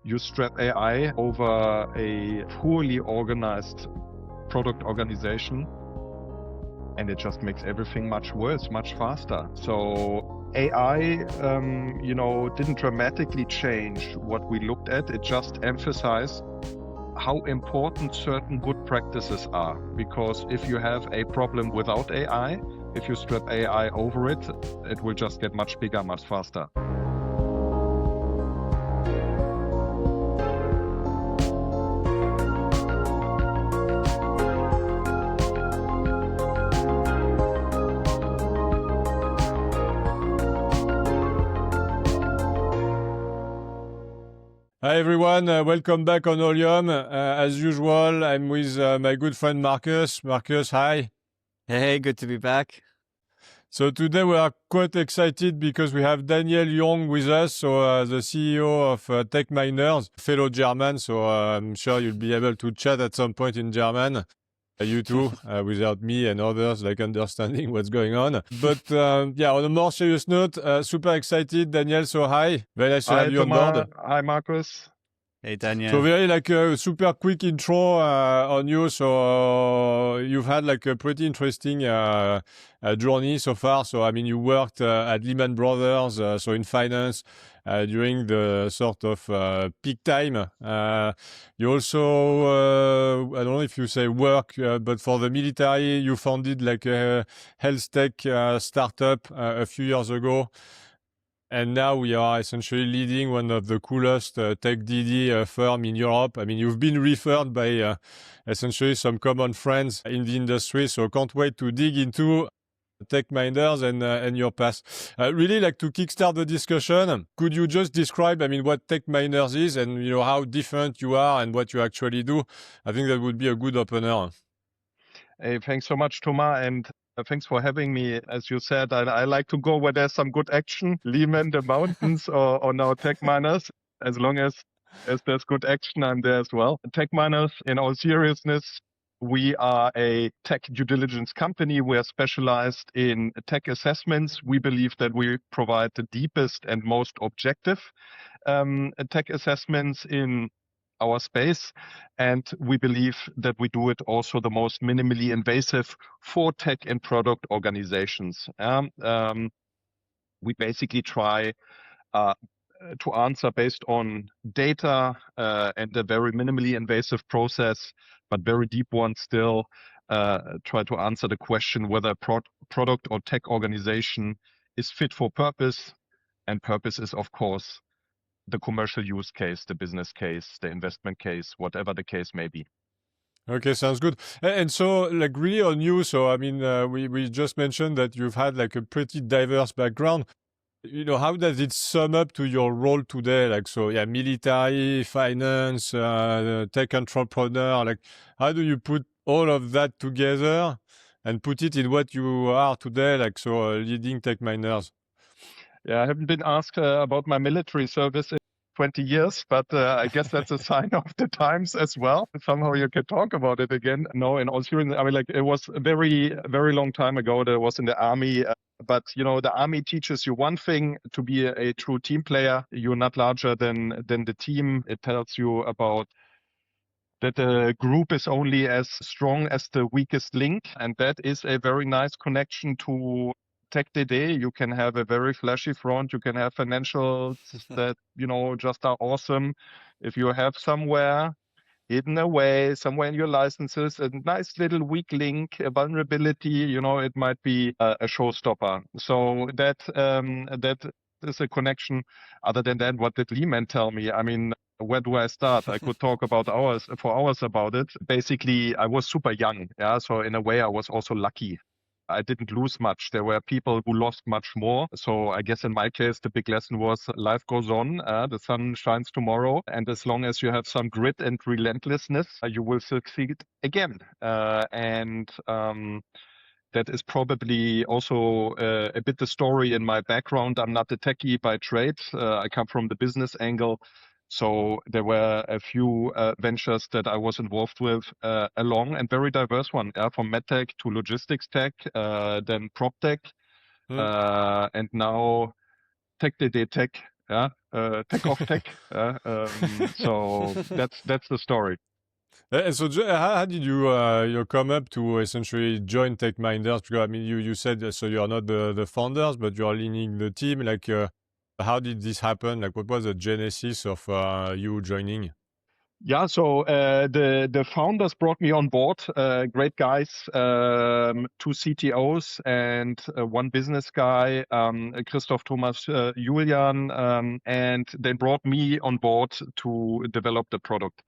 you strap AI over a poorly organized product organization, and it just makes everything much worse, much faster. So AI, didn't dramatically change what we looked at. It just emphasized how important certain good practices are. Because if you have a problem without AI, if you strap AI over it, it will just get much bigger, much faster. Hi everyone, welcome back on Oleum. As usual, I'm with my good friend Marcus. Marcus, hi. Hey, good to be back. So today we are quite excited because we have Daniel Jung with us, so the CEO of TechMiners, fellow German, so I'm sure you'll be able to chat at some point in German. You too, without me and others like understanding what's going on. But on a more serious note, super excited, Daniel. So hi, very nice to have you on board. Hi, Marcus. Hey, Daniel. So very like a super quick intro on you. So you've had like a pretty interesting journey so far. So I mean, you worked at Lehman Brothers, so in finance during the sort of peak time. You also, I don't know if you say work, but for the military, you founded like a health tech startup a few years ago. And now we are essentially leading one of the coolest tech DD firm in Europe. I mean, you've been referred by essentially some common friends in the industry. So can't wait to dig into TechMiners and your past. Really like to kickstart the discussion. Could you just describe, I mean, what TechMiners is and, you know, how different you are and what you actually do? I think that would be a good opener. Hey, thanks so much, Thomas, and thanks for having me. As you said, I like to go where there's some good action, Lehman, the mountains, or now TechMiners. As long as there's good action, I'm there as well. TechMiners, in all seriousness, we are a tech due diligence company. We are specialized in tech assessments. We believe that we provide the deepest and most objective tech assessments in our space, and we believe that we do it also the most minimally invasive for tech and product organizations. We basically try to answer based on data and a very minimally invasive process, but very deep one still, try to answer the question whether a product or tech organization is fit for purpose, and purpose is, of course, the commercial use case, the business case, the investment case, whatever the case may be. Okay, sounds good. And so, like, really on you, so, I mean, we just mentioned that you've had, like, a pretty diverse background. You know, how does it sum up to your role today? Like, so, yeah, military, finance, tech entrepreneur, like, how do you put all of that together and put it in what you are today, like, so leading TechMiners? Yeah, I haven't been asked about my military service in 20 years, but I guess that's a sign of the times as well. Somehow you can talk about it again. No, in all seriousness, I mean, like, it was a very, very long time ago that I was in the army. But, you know, the army teaches you one thing: to be a true team player. You're not larger than the team. It tells you about that the group is only as strong as the weakest link. And that is a very nice connection to Tech DD. You can have a very flashy front. You can have financials that, you know, just are awesome. If you have somewhere hidden away, somewhere in your licenses, a nice little weak link, a vulnerability, you know, it might be a showstopper. So that is a connection. Other than that, what did Lehman tell me? I mean, where do I start? I could talk about hours about it. Basically, I was super young. Yeah. So in a way, I was also lucky. I didn't lose much. There were people who lost much more. So I guess in my case, the big lesson was life goes on. The sun shines tomorrow. And as long as you have some grit and relentlessness, you will succeed again. That is probably also a bit the story in my background. I'm not a techie by trade. I come from the business angle. So there were a few ventures that I was involved with along, and very diverse one, from medtech to logistics tech, then prop tech, and now Tech DD Tech Yeah, tech of tech. So that's the story. And so, how did you come up to essentially join TechMiners? Because I mean, you said so you are not the founders, but you are leading the team. Like, how did this happen? Like, what was the genesis of you joining? Yeah, so the founders brought me on board, great guys, two CTOs and one business guy, Christoph, Thomas, Julian, and they brought me on board to develop the product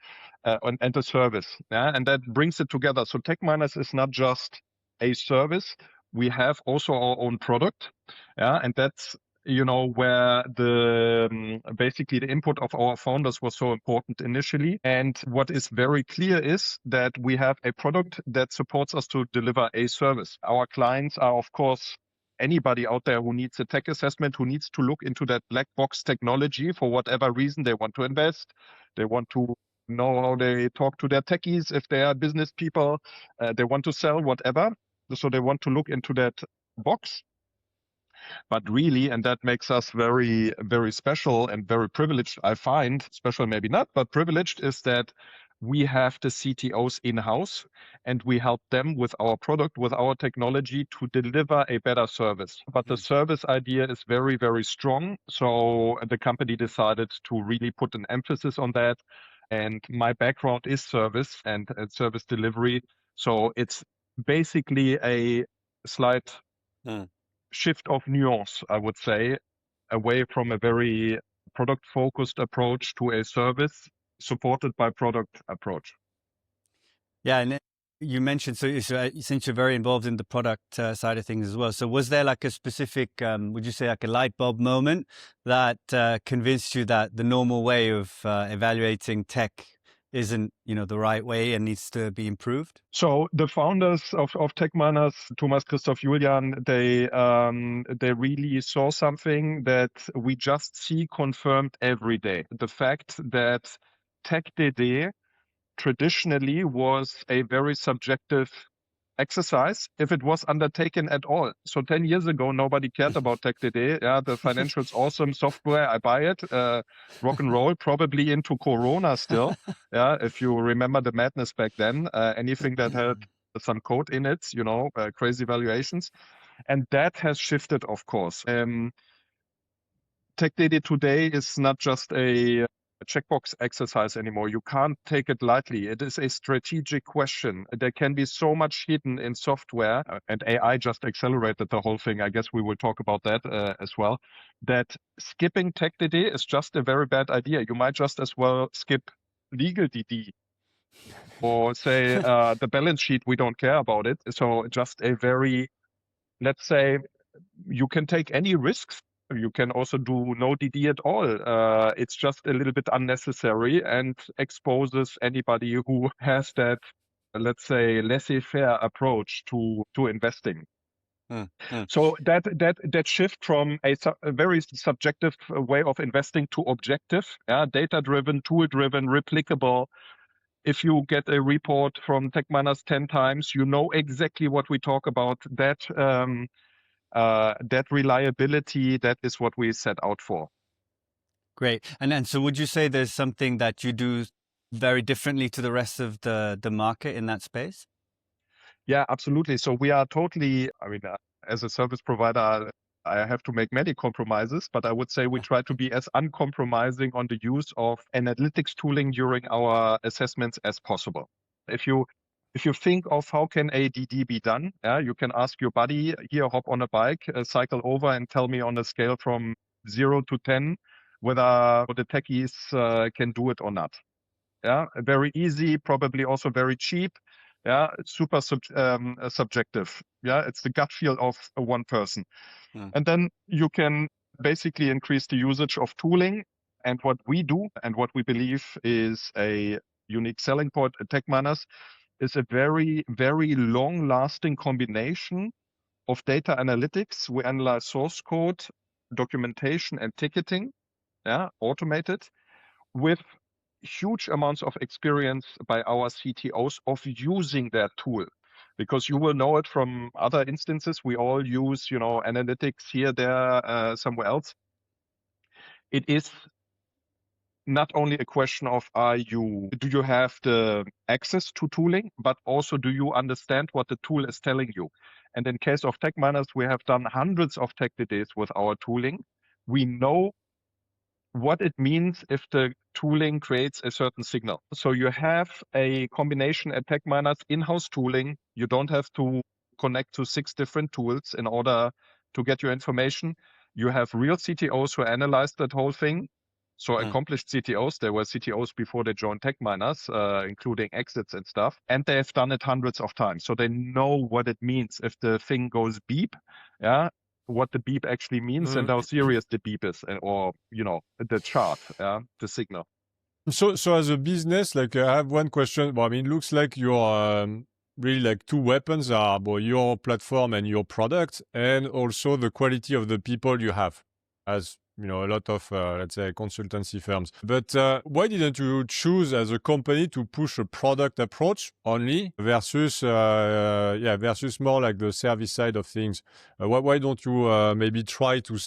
and the service. Yeah, and that brings it together. So TechMiners is not just a service; we have also our own product. Yeah, and that's where the basically the input of our founders was so important initially. And what is very clear is that we have a product that supports us to deliver a service. Our clients are, of course, anybody out there who needs a tech assessment, who needs to look into that black box technology for whatever reason they want to invest. They want to know how they talk to their techies if they are business people. They want to sell whatever. So they want to look into that box. But really, and that makes us very, very special and very privileged, I find, special maybe not, but privileged is that we have the CTOs in-house and we help them with our product, with our technology to deliver a better service. But the service idea is very, very strong. So the company decided to really put an emphasis on that. And my background is service and service delivery. So it's basically a slight shift of nuance, I would say, away from a very product focused approach to a service supported by product approach. Yeah, and you mentioned since you're very involved in the product side of things as well. So was there like a specific, would you say like a light bulb moment that convinced you that the normal way of evaluating tech isn't, the right way and needs to be improved? So the founders of TechMiners, Thomas, Christoph, Julian, they really saw something that we just see confirmed every day. The fact that Tech DD traditionally was a very subjective exercise if it was undertaken at all. So 10 years ago, nobody cared about Tech DD. Yeah, the financials awesome software, I buy it. Rock and roll, probably into Corona still. Yeah, if you remember the madness back then, anything that had some code in it, crazy valuations. And that has shifted, of course. Tech DD today is not just a checkbox exercise anymore. You can't take it lightly. It is a strategic question. There can be so much hidden in software, and AI just accelerated the whole thing. I guess we will talk about that as well. That skipping Tech DD is just a very bad idea. You might just as well skip legal DD or say the balance sheet, we don't care about it. So just a very, let's say, you can take any risks. You can also do no DD at all. It's just a little bit unnecessary and exposes anybody who has that, let's say, laissez-faire approach to investing. So that shift from a very subjective way of investing to objective, data-driven, tool-driven, replicable. If you get a report from TechMiners 10 times, you know exactly what we talk about. That reliability, that is what we set out for. Great. And so would you say there's something that you do very differently to the rest of the market in that space? Yeah, absolutely. So we are totally, as a service provider, I have to make many compromises, but I would say we try to be as uncompromising on the use of analytics tooling during our assessments as possible. If you think of how can a DD be done, you can ask your buddy here, hop on a bike, cycle over and tell me on a scale from 0 to 10 whether the techies can do it or not. Yeah, very easy, probably also very cheap. Yeah, super subjective. Yeah, it's the gut feel of one person. And then you can basically increase the usage of tooling. And what we do and what we believe is a unique selling point at TechMiners is a very, very long-lasting combination of data analytics. We analyze source code, documentation, and ticketing, automated, with huge amounts of experience by our CTOs of using that tool. Because you will know it from other instances. We all use, analytics here, there, somewhere else. it is not only a question of do you have the access to tooling, but also do you understand what the tool is telling you? And in case of TechMiners, we have done hundreds of tech days with our tooling. We know what it means if the tooling creates a certain signal. So you have a combination at TechMiners in-house tooling. You don't have to connect to 6 different tools in order to get your information. You have real CTOs who analyze that whole thing. So accomplished CTOs, there were CTOs before they joined TechMiners, including exits and stuff. And they have done it hundreds of times. So they know what it means if the thing goes beep, yeah, what the beep actually means and how serious the beep is, or, the chart, the signal. So as a business, like I have one question. Well, I mean, it looks like your really like 2 weapons are your platform and your product, and also the quality of the people you have, as a lot of let's say consultancy firms. But why didn't you choose as a company to push a product approach only versus versus more like the service side of things? Why don't you maybe try to?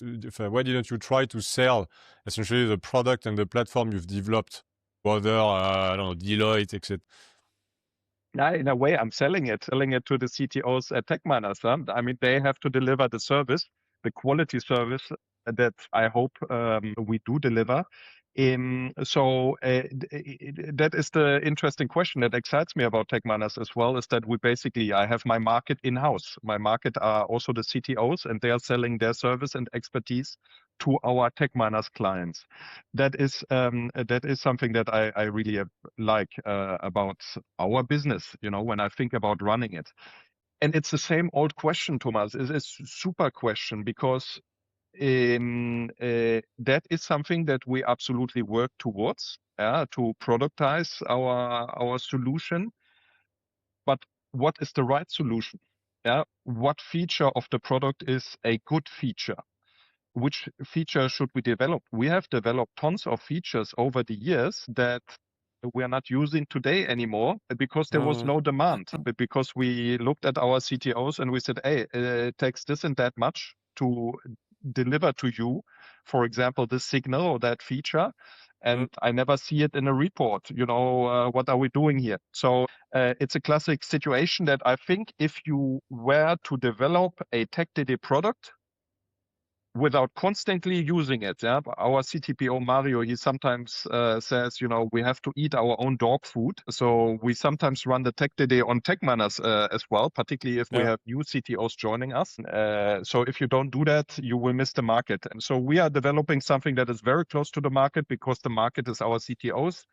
Why didn't you try to sell essentially the product and the platform you've developed? Other, I don't know, Deloitte, etc. In a way, I'm selling it to the CTOs at TechMiners. I mean, they have to deliver the service, the quality service that I hope we do deliver. So that is the interesting question that excites me about TechMiners as well, is that I have my market in-house. My market are also the CTOs, and they are selling their service and expertise to our TechMiners clients. That is something that I really like about our business, when I think about running it. And it's the same old question, Thomas. It's a super question, because that is something that we absolutely work towards, to productize our solution. But what is the right solution? What feature of the product is a good feature? Which feature should we develop? We have developed tons of features over the years that we are not using today anymore because there was no demand. But because we looked at our CTOs and we said, hey, it takes this and that much to deliver to you, for example, this signal or that feature. And I never see it in a report. What are we doing here? So it's a classic situation that I think if you were to develop a TechDD product without constantly using it. Our CTPO Mario, he sometimes says, we have to eat our own dog food. So we sometimes run the Tech Day on TechMiners as well, particularly if we have new CTOs joining us. So if you don't do that, you will miss the market. And so we are developing something that is very close to the market, because the market is our CTOs.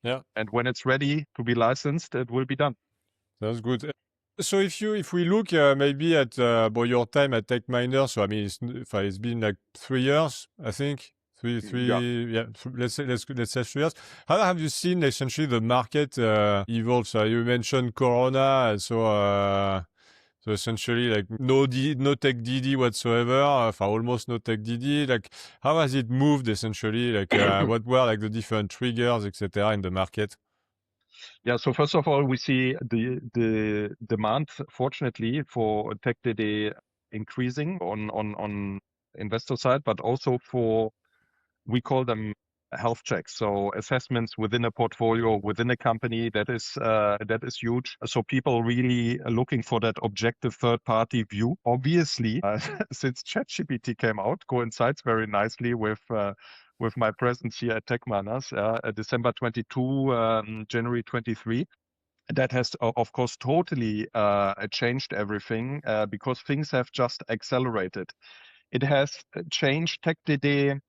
Yeah. And when it's ready to be licensed, it will be done. That's good. So if we look maybe at your time at TechMiners, so I mean it's been like 3 years, I think. Let's say 3 years. How have you seen essentially the market evolve? So you mentioned Corona, and so essentially like no tech DD whatsoever, almost no tech DD. Like how has it moved essentially? Like what were like the different triggers, etc. in the market? Yeah, so first of all, we see the demand, fortunately, for tech DD increasing on investor side, but also for, we call them health checks. So assessments within a portfolio, within a company, that is huge. So people really are looking for that objective third-party view. Obviously, since ChatGPT came out, coincides very nicely with my presence here at TechMiners, December 22, January 23. That has, of course, totally changed everything because things have just accelerated. It has changed TechDD,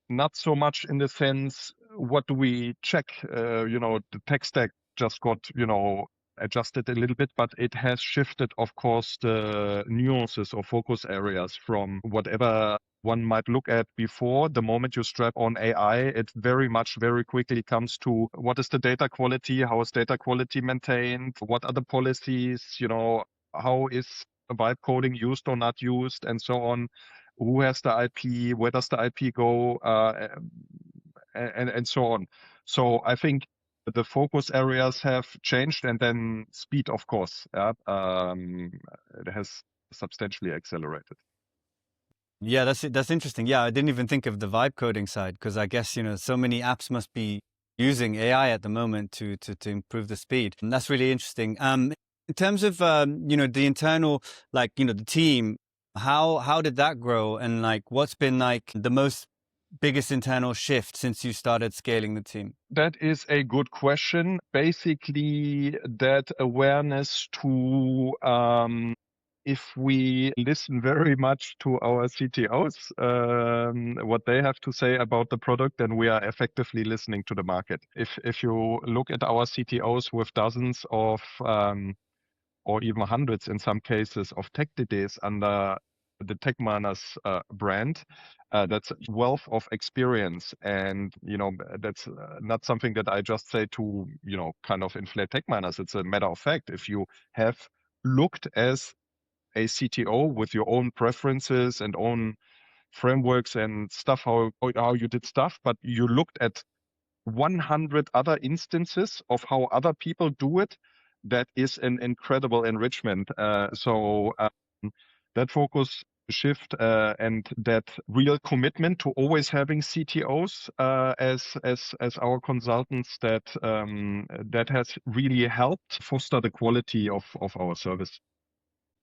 not so much in the sense, what do we check? The tech stack just got, adjusted a little bit, but it has shifted, of course, the nuances or focus areas from whatever one might look at before. The moment you strap on AI, it very quickly comes to what is the data quality? How is data quality maintained? What are the policies? How is vibe coding used or not used, and so on? Who has the IP? Where does the IP go? And so on. So I think the focus areas have changed, and then speed, of course, it has substantially accelerated. Yeah, that's interesting. Yeah, I didn't even think of the vibe coding side, because I guess, so many apps must be using AI at the moment to improve the speed. And that's really interesting. In terms of the internal, the team, how did that grow, and what's been the most biggest internal shift since you started scaling the team? That is a good question. Basically, that awareness to if we listen very much to our CTOs, what they have to say about the product, then we are effectively listening to the market. If you look at our CTOs with dozens of or even hundreds in some cases of tech DDs under the TechMiners brand, that's a wealth of experience. And, that's not something that I just say to, kind of inflate TechMiners. It's a matter of fact. If you have looked as a CTO with your own preferences and own frameworks and stuff, how you did stuff, but you looked at 100 other instances of how other people do it, that is an incredible enrichment. So that focus shift and that real commitment to always having CTOs as our consultants, that has really helped foster the quality of our service.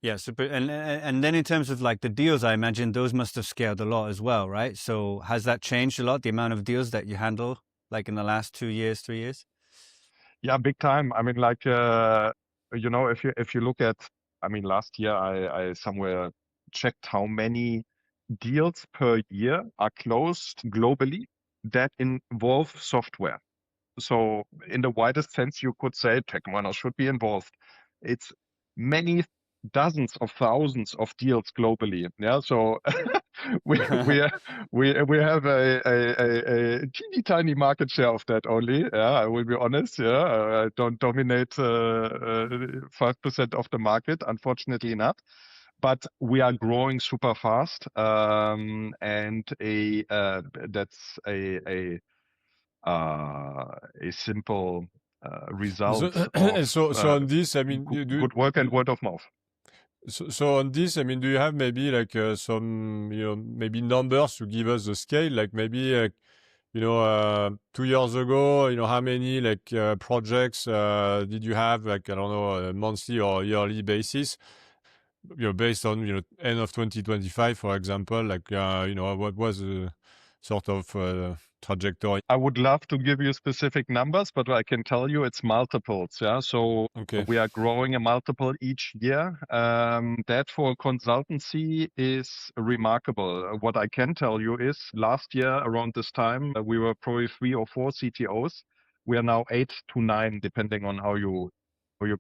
Yeah, super. And then in terms of the deals, I imagine those must have scaled a lot as well, right? So has that changed a lot, the amount of deals that you handle, in the last 2 years, 3 years? Yeah, big time. I mean, if you look at, I mean, last year I somewhere checked how many deals per year are closed globally that involve software. So in the widest sense, you could say TechMiners should be involved. It's many dozens of thousands of deals globally. Yeah, so we we have a teeny tiny market share of that only. Yeah, I will be honest. Yeah, I don't dominate 5% of the market, unfortunately not. But we are growing super fast, and that's a simple result of So on this, I mean, good work and word of mouth. So on this, I mean, do you have maybe some, maybe numbers to give us the scale? Like maybe 2 years ago, how many projects did you have, I don't know, a monthly or yearly basis? Based on end of 2025, for example, what was the sort of trajectory? I would love to give you specific numbers, but I can tell you it's multiples. Yeah, so Okay. we are growing a multiple each year. That for consultancy is remarkable. What I can tell you is last year around this time, we were probably 3 or 4 CTOs. We are now 8 to 9, depending on how you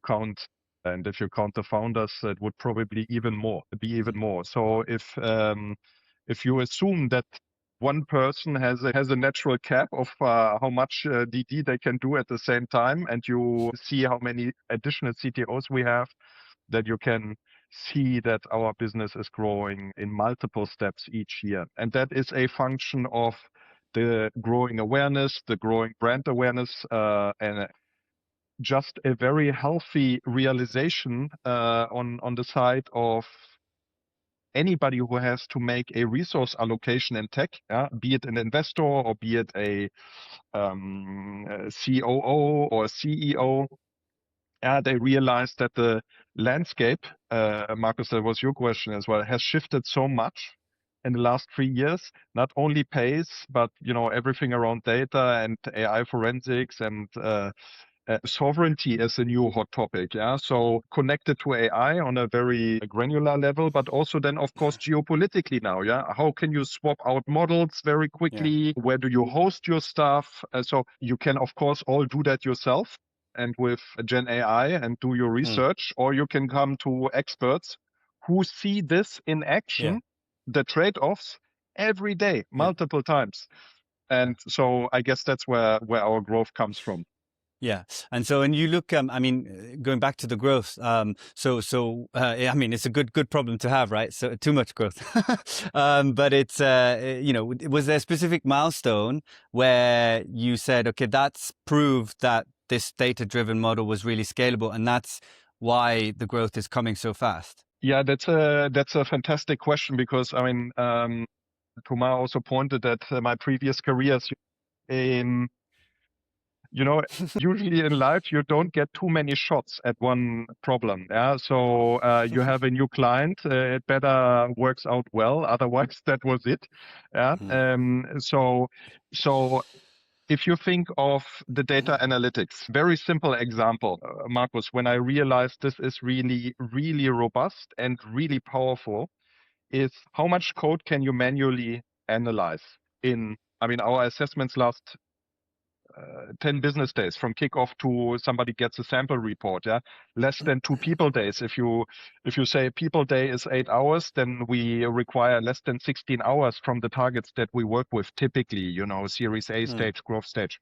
count. And if you count the founders, it would probably be even more. So if you assume that one person has a natural cap of how much DD they can do at the same time, and you see how many additional CTOs we have, that you can see that our business is growing in multiple steps each year. And that is a function of the growing awareness, the growing brand awareness, and just a very healthy realization on the side of anybody who has to make a resource allocation in tech, be it an investor or be it a COO or CEO. They realize that the landscape, Marcus, that was your question as well, has shifted so much in the last 3 years. Not only pays, but everything around data and AI forensics and sovereignty is a new hot topic. Yeah, so connected to AI on a very granular level, but also then of course geopolitically now. Yeah, how can you swap out models very quickly? Yeah. Where do you host your stuff? So you can of course all do that yourself and with Gen AI and do your research, or you can come to experts who see this in action, the trade-offs every day, multiple times. And so I guess that's where our growth comes from. Yeah. And so when you look, I mean, going back to the growth, I mean, it's a good problem to have, right? So too much growth. But it's, was there a specific milestone where you said, okay, that's proved that this data-driven model was really scalable, and that's why the growth is coming so fast? Yeah, that's a fantastic question, because I mean, Thomas also pointed at my previous careers. You know, usually in life, you don't get too many shots at one problem. Yeah. So you have a new client, it better works out well. Otherwise, that was it. Yeah. So if you think of the data analytics, very simple example, Markus, when I realized this is really, really robust and really powerful, is how much code can you manually analyze in, I mean, our assessments last 10 business days from kickoff to somebody gets a sample report. Yeah, less than 2 people days. If you say people day is 8 hours, then we require less than 16 hours from the targets that we work with, typically, you know, Series A stage, growth stage.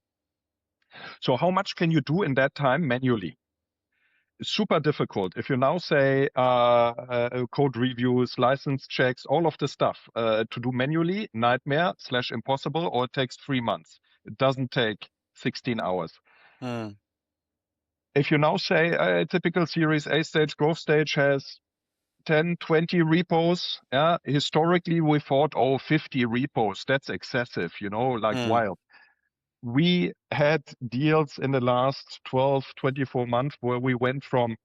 So how much can you do in that time manually? Super difficult. If you now say code reviews, license checks, all of the stuff to do manually, nightmare / impossible, or it takes 3 months. It doesn't take 16 hours. If you now say a typical Series A stage, growth stage has 10, 20 repos, yeah, historically we thought, 50 repos, that's excessive, you know, like wild. We had deals in the last 12, 24 months where we went from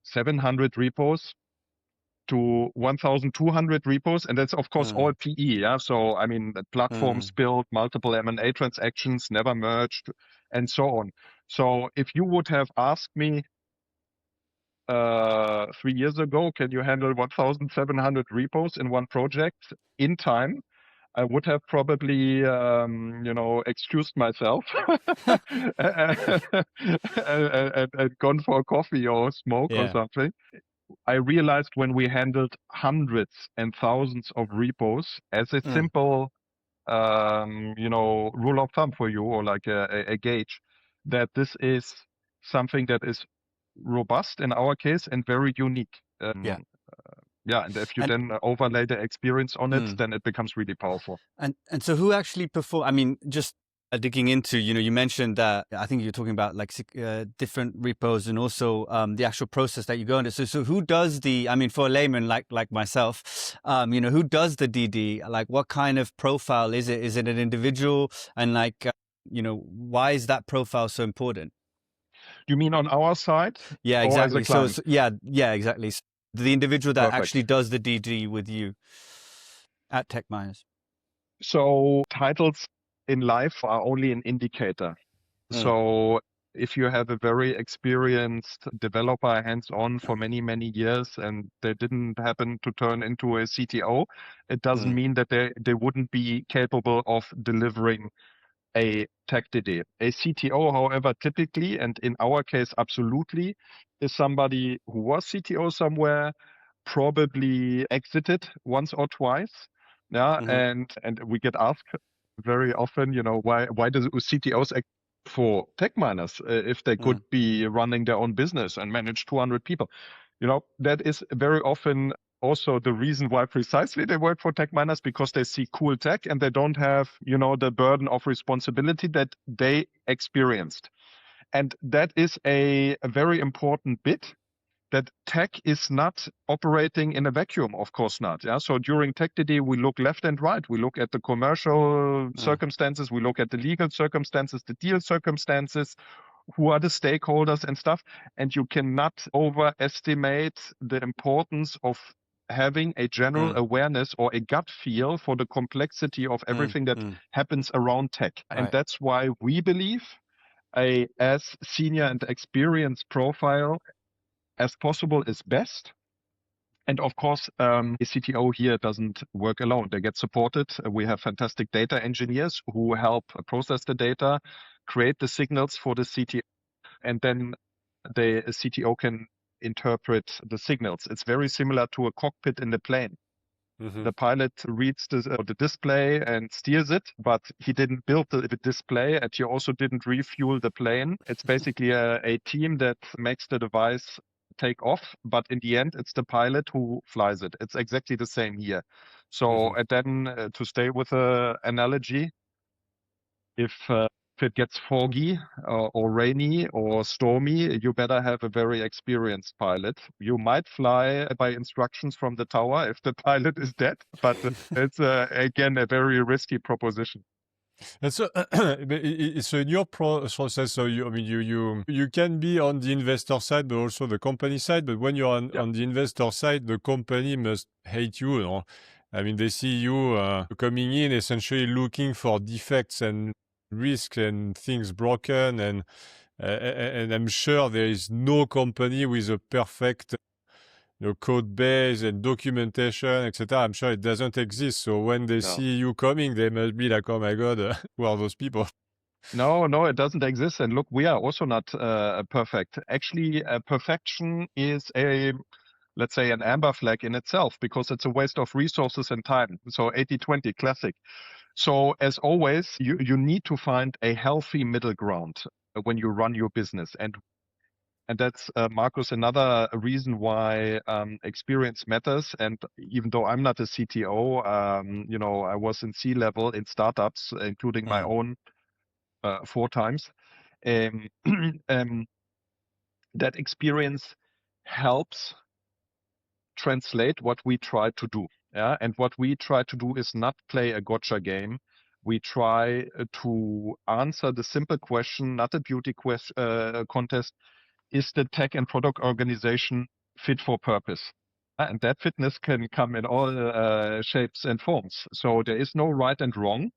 700 repos to 1,200 repos, and that's of course all PE. Yeah, so I mean, the platforms built, multiple M&A transactions, never merged, and so on. So if you would have asked me 3 years ago, can you handle 1,700 repos in one project in time? I would have probably, excused myself and gone for a coffee or smoke or something. I realized when we handled hundreds and thousands of repos, as a simple, rule of thumb for you, or like a gauge, that this is something that is robust in our case and very unique. And if you then overlay the experience on it, then it becomes really powerful. And so who actually perform? I mean, just digging into, you mentioned that, I think you're talking about like different repos and also the actual process that you go into. So who does I mean, for a layman like myself, who does the DD? Like, what kind of profile is it? Is it an individual? And like, why is that profile so important? You mean on our side? Yeah, exactly. So yeah, exactly. So the individual that actually does the DD with you at TechMiners. So titles in life are only an indicator. So if you have a very experienced developer hands-on for many, many years and they didn't happen to turn into a CTO, it doesn't mean that they wouldn't be capable of delivering a tech DD. A CTO, however, typically, and in our case, absolutely, is somebody who was CTO somewhere, probably exited once or twice. Yeah, and we get asked very often, why do CTOs act for TechMiners if they could be running their own business and manage 200 people? That is very often also the reason why precisely they work for TechMiners, because they see cool tech and they don't have, the burden of responsibility that they experienced. And that is a very important bit, that tech is not operating in a vacuum, of course not. Yeah. So during Tech DD, we look left and right. We look at the commercial circumstances, we look at the legal circumstances, the deal circumstances, who are the stakeholders and stuff. And you cannot overestimate the importance of having a general awareness or a gut feel for the complexity of everything that happens around tech. Right. And that's why we believe a as senior and experienced profile as possible is best. And of course, a CTO here doesn't work alone. They get supported. We have fantastic data engineers who help process the data, create the signals for the CTO, and then the CTO can interpret the signals. It's very similar to a cockpit in the plane. The pilot reads the display and steers it, but he didn't build the display, and he also didn't refuel the plane. It's basically a team that makes the device take off, but in the end, it's the pilot who flies it. It's exactly the same here. So and then to stay with the analogy, if if it gets foggy or rainy or stormy, you better have a very experienced pilot. You might fly by instructions from the tower if the pilot is dead, but it's again a very risky proposition. And so, so in your process, so I mean, you can be on the investor side, but also the company side. But when you're on the investor side, the company must hate you. No? I mean, they see you coming in essentially looking for defects and risks and things broken, and I'm sure there is no company with a perfect code base and documentation, etc. I'm sure it doesn't exist. So when they see you coming, they must be like, "Oh my God, who are those people?" No, it doesn't exist. And look, we are also not perfect. Actually, perfection is let's say, an amber flag in itself because it's a waste of resources and time. So 80-20 classic. So as always, you need to find a healthy middle ground when you run your business. And that's, Marcus, another reason why experience matters. And even though I'm not a CTO, I was in C-level in startups, including my own 4 times. That experience helps translate what we try to do. Yeah, and what we try to do is not play a gotcha game. We try to answer the simple question, not a beauty contest. Is the tech and product organization fit for purpose? And that fitness can come in all shapes and forms. So there is no right and wrong.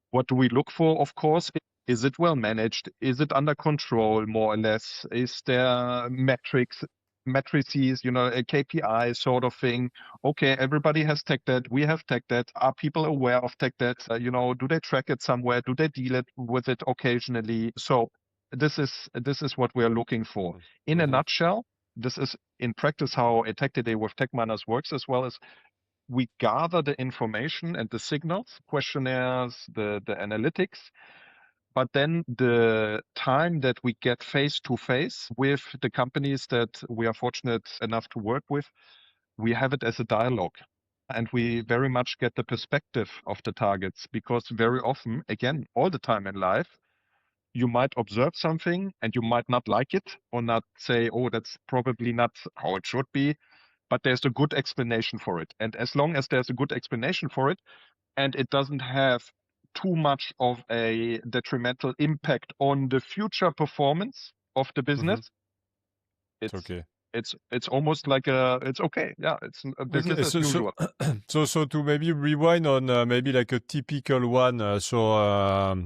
What do we look for? Of course, is it well managed? Is it under control, more or less? Is there matrices, a KPI sort of thing? Okay, everybody has tech debt. We have tech debt. Are people aware of tech debt? Do they track it somewhere? Do they deal with it occasionally? So this is what we are looking for. In a nutshell, this is in practice how a tech day with TechMiners works as well as we gather the information and the signals, questionnaires, the analytics, but then the time that we get face to face with the companies that we are fortunate enough to work with, we have it as a dialogue. And we very much get the perspective of the targets because very often, again, all the time in life, you might observe something and you might not like it or not say, oh, that's probably not how it should be. But there's a good explanation for it. And as long as there's a good explanation for it, and it doesn't have too much of a detrimental impact on the future performance of the business, it's okay. It's almost like it's okay. Yeah, it's a business as usual. So to maybe rewind on maybe like a typical one.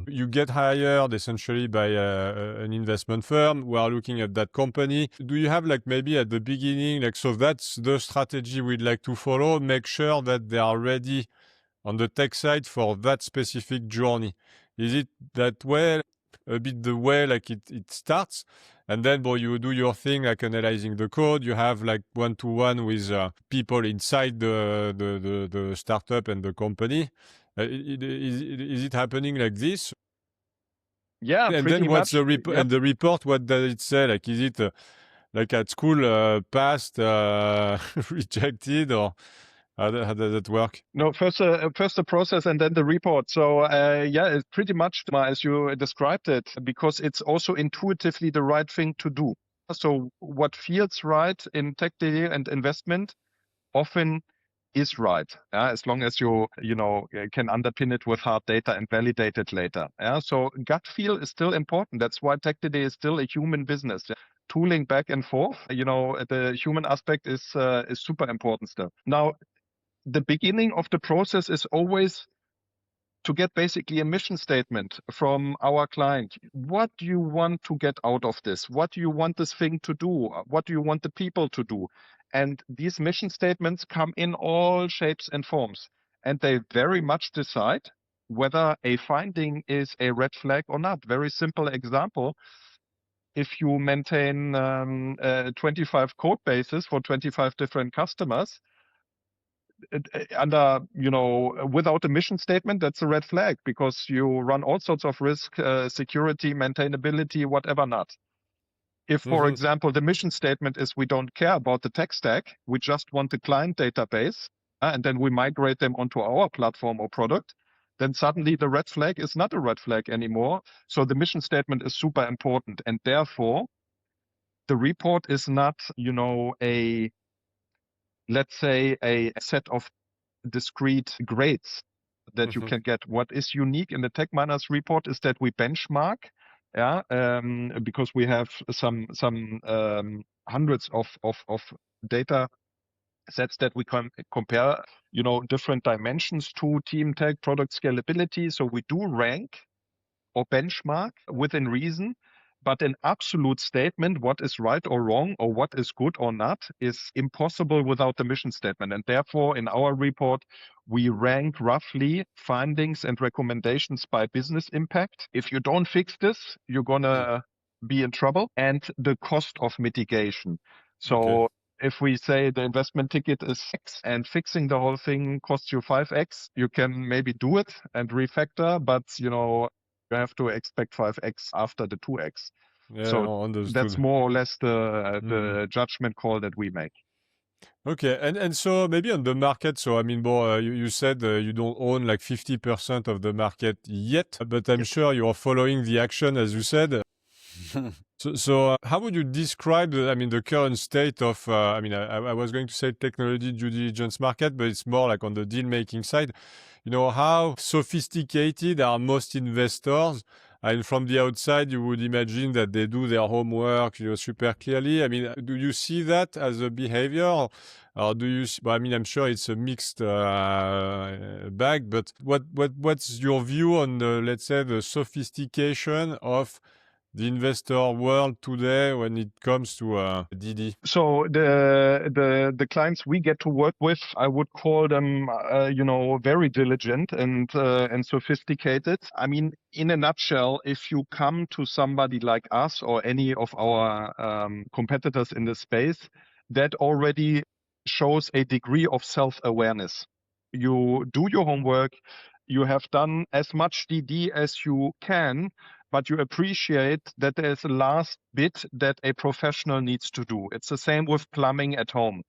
You get hired essentially by an investment firm. We are looking at that company. Do you have like maybe at the beginning, like, so that's the strategy we'd like to follow, make sure that they are ready on the tech side for that specific journey? Is it that way, a bit the way like it starts? And then, you do your thing, like analyzing the code. You have like one-to-one with people inside the startup and the company. Is it happening like this? Yeah, and pretty then what's much. the and the report? What does it say? Like, is it like at school, passed, rejected, or how does it work? No, first the process and then the report. So it's pretty much as you described it, because it's also intuitively the right thing to do. So what feels right in tech deal and investment often is right, as long as you can underpin it with hard data and validate it later. So gut feel is still important. That's why tech today is still a human business. Tooling back and forth, the human aspect is super important still. Now, the beginning of the process is always to get basically a mission statement from our client. What do you want to get out of this? What do you want this thing to do? What do you want the people to do? And these mission statements come in all shapes and forms. And they very much decide whether a finding is a red flag or not. Very simple example. If you maintain 25 code bases for 25 different customers, without a mission statement, that's a red flag because you run all sorts of risk, security, maintainability, whatever not. If, for example, the mission statement is we don't care about the tech stack, we just want the client database, and then we migrate them onto our platform or product, then suddenly the red flag is not a red flag anymore. So the mission statement is super important. And therefore, the report is not, let's say, a set of discrete grades that you can get. What is unique in the TechMiners report is that we benchmark, because we have some hundreds of data sets that we can compare, different dimensions to team tech, product scalability. So we do rank or benchmark within reason, but an absolute statement, what is right or wrong, or what is good or not, is impossible without the mission statement. And therefore, in our report, we rank roughly findings and recommendations by business impact. If you don't fix this, you're going to be in trouble, and the cost of mitigation. So if we say the investment ticket is X and fixing the whole thing costs you 5X, you can maybe do it and refactor, but you have to expect 5X after the 2X. Yeah, So understood. that's more or less the judgment call that we make. Okay, and so maybe on the market, so I mean, you said you don't own like 50% of the market yet, but I'm sure you are following the action, as you said. So how would you describe, the current state of, I was going to say technology due diligence market, but it's more like on the deal-making side. How sophisticated are most investors? And from the outside, you would imagine that they do their homework, super clearly. I mean, do you see that as a behavior? Or do you, I'm sure it's a mixed bag, but what's your view on let's say, the sophistication of the investor world today when it comes to DD? So the clients we get to work with, I would call them, very diligent and sophisticated. I mean, in a nutshell, if you come to somebody like us or any of our competitors in the space, that already shows a degree of self-awareness. You do your homework. You have done as much DD as you can, but you appreciate that there's a last bit that a professional needs to do. It's the same with plumbing at home.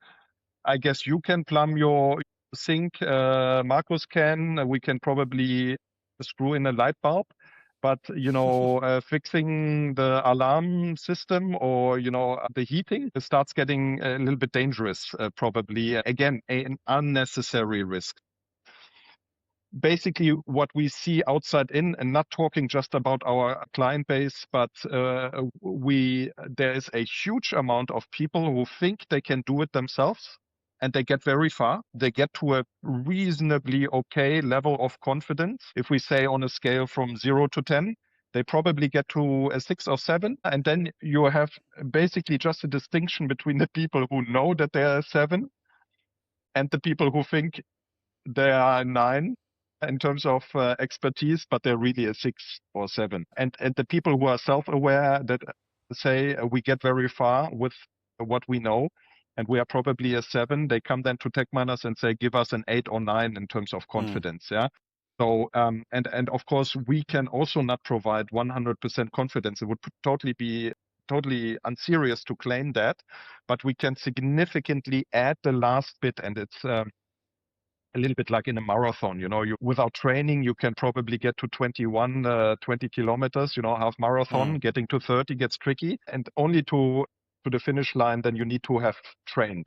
I guess you can plumb your sink, Markus can, we can probably screw in a light bulb, but, fixing the alarm system or, the heating, it starts getting a little bit dangerous, probably. Again, an unnecessary risk. Basically what we see outside in, and not talking just about our client base, but there is a huge amount of people who think they can do it themselves, and they get very far. They get to a reasonably okay level of confidence. If we say on a scale from 0 to 10, they probably get to a 6 or 7. And then you have basically just a distinction between the people who know that they are a 7 and the people who think they are a 9 in terms of expertise, but they're really a 6 or 7. And the people who are self-aware that say we get very far with what we know, and we are probably a 7, they come then to TechMiners and say, give us an 8 or 9 in terms of confidence. Yeah. So, and of course, we can also not provide 100% confidence. It would be totally unserious to claim that, but we can significantly add the last bit, and it's a little bit like in a marathon, without training, you can probably get to 20 kilometers, half marathon. Getting to 30 gets tricky, and only to the finish line, then you need to have trained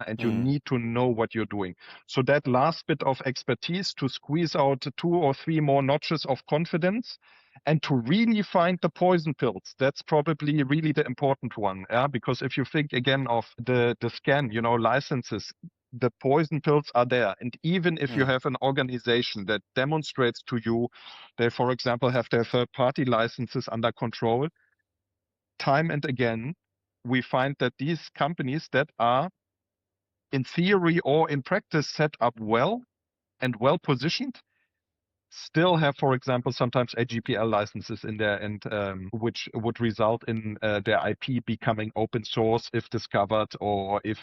and you need to know what you're doing. So that last bit of expertise to squeeze out 2 or 3 more notches of confidence and to really find the poison pills, that's probably really the important one. Yeah, because if you think again of the scan, licenses, the poison pills are there. And even if you have an organization that demonstrates to you, they, for example, have their third-party licenses under control, time and again, we find that these companies that are in theory or in practice set up well and well positioned still have, for example, sometimes AGPL licenses in there, and which would result in their IP becoming open source if discovered or if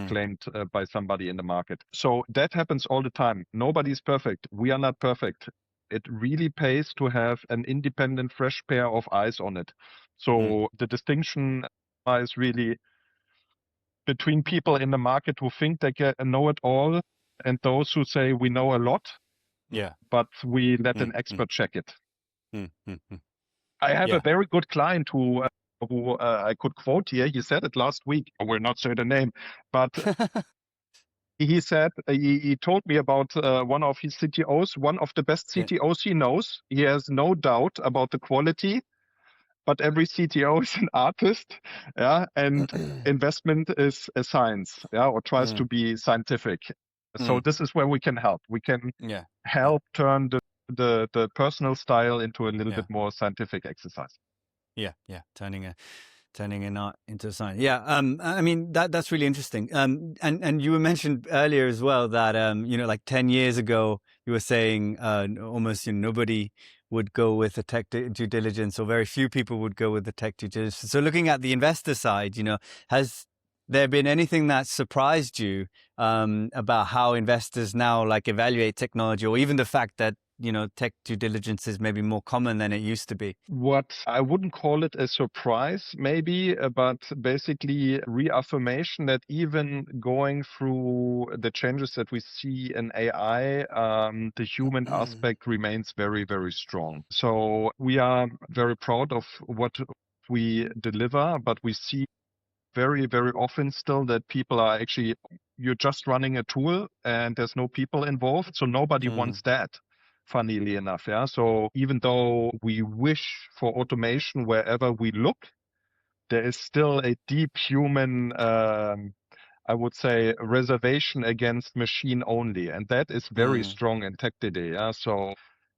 claimed by somebody in the market. So that happens all the time. Nobody's perfect. We are not perfect. It really pays to have an independent, fresh pair of eyes on it. So the distinction is really between people in the market who think they know it all and those who say we know a lot. Yeah. but we let an Mm, expert check it. mm, mm, mm. I have Yeah. a very good client who I could quote here. He said it last week. I will not say the name, but he said he told me about one of his CTOs, one of the best Yeah. CTOs he knows. He has no doubt about the quality, but every CTO is an artist, yeah, and investment is a science, yeah, or tries to be scientific. So Mm. this is where we can help. We can Yeah. help turn the personal style into a little Yeah. bit more scientific exercise. Yeah. Yeah. Turning an art into a science. Yeah. I mean, that's really interesting. And you were mentioned earlier as well that, like 10 years ago, you were saying, almost, nobody would go with the tech due diligence, or very few people would go with the tech due diligence. So looking at the investor side, has there been anything that surprised you, about how investors now like evaluate technology, or even the fact that, tech due diligence is maybe more common than it used to be? What I wouldn't call it a surprise, maybe, but basically reaffirmation that even going through the changes that we see in AI, the human aspect remains very, very strong. So we are very proud of what we deliver, but we see very, very often still that people are actually, you're just running a tool and there's no people involved. So nobody wants that, funnily enough. Yeah. So even though we wish for automation wherever we look, there is still a deep human, I would say, reservation against machine only. And that is very strong in tech today. Yeah. So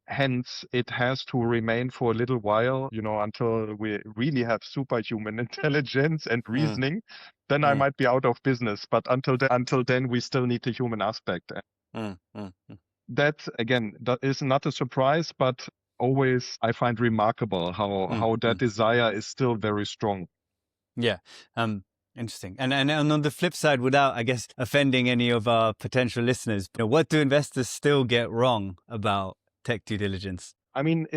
hence, it has to remain for a little while, until we really have superhuman intelligence and reasoning. Then I might be out of business. But until then, we still need the human aspect. That, again, that is not a surprise, but always I find remarkable how that desire is still very strong. Yeah. Interesting. And on the flip side, without, I guess, offending any of our potential listeners, what do investors still get wrong about tech due diligence? I mean,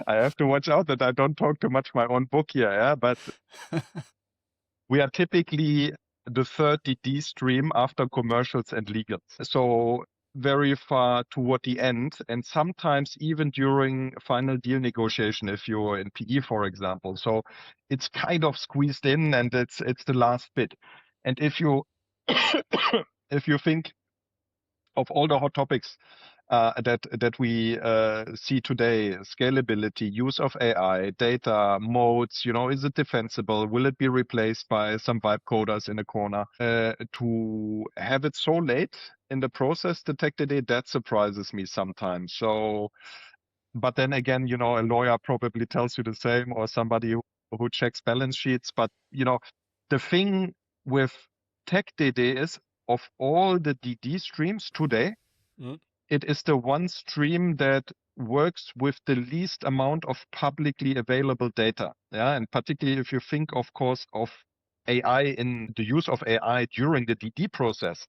I have to watch out that I don't talk too much my own book here, yeah. But we are typically the third DD stream after commercials and legals. So very far toward the end, and sometimes even during final deal negotiation, if you're in PE, for example. So it's kind of squeezed in, and it's the last bit. And if you if you think of all the hot topics that we see today, scalability, use of AI, data, modes, is it defensible? Will it be replaced by some vibe coders in a corner? To have it so late in the process detected it, that surprises me sometimes. So, but then again, a lawyer probably tells you the same, or somebody who checks balance sheets. But, the thing with tech DD is, of all the DD streams today, it is the one stream that works with the least amount of publicly available data. Yeah, and particularly if you think, of course, of AI, in the use of AI during the DD process,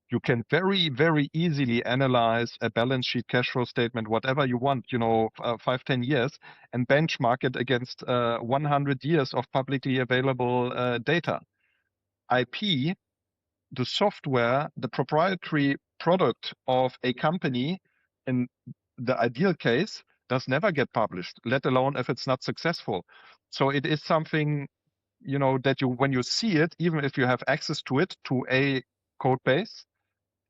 you can very, very easily analyze a balance sheet, cash flow statement, whatever you want, 5-10 years, and benchmark it against 100 years of publicly available data. IP, the software, the proprietary product of a company, in the ideal case, does never get published, let alone if it's not successful. So it is something, that when you see it, even if you have access to it, to a code base,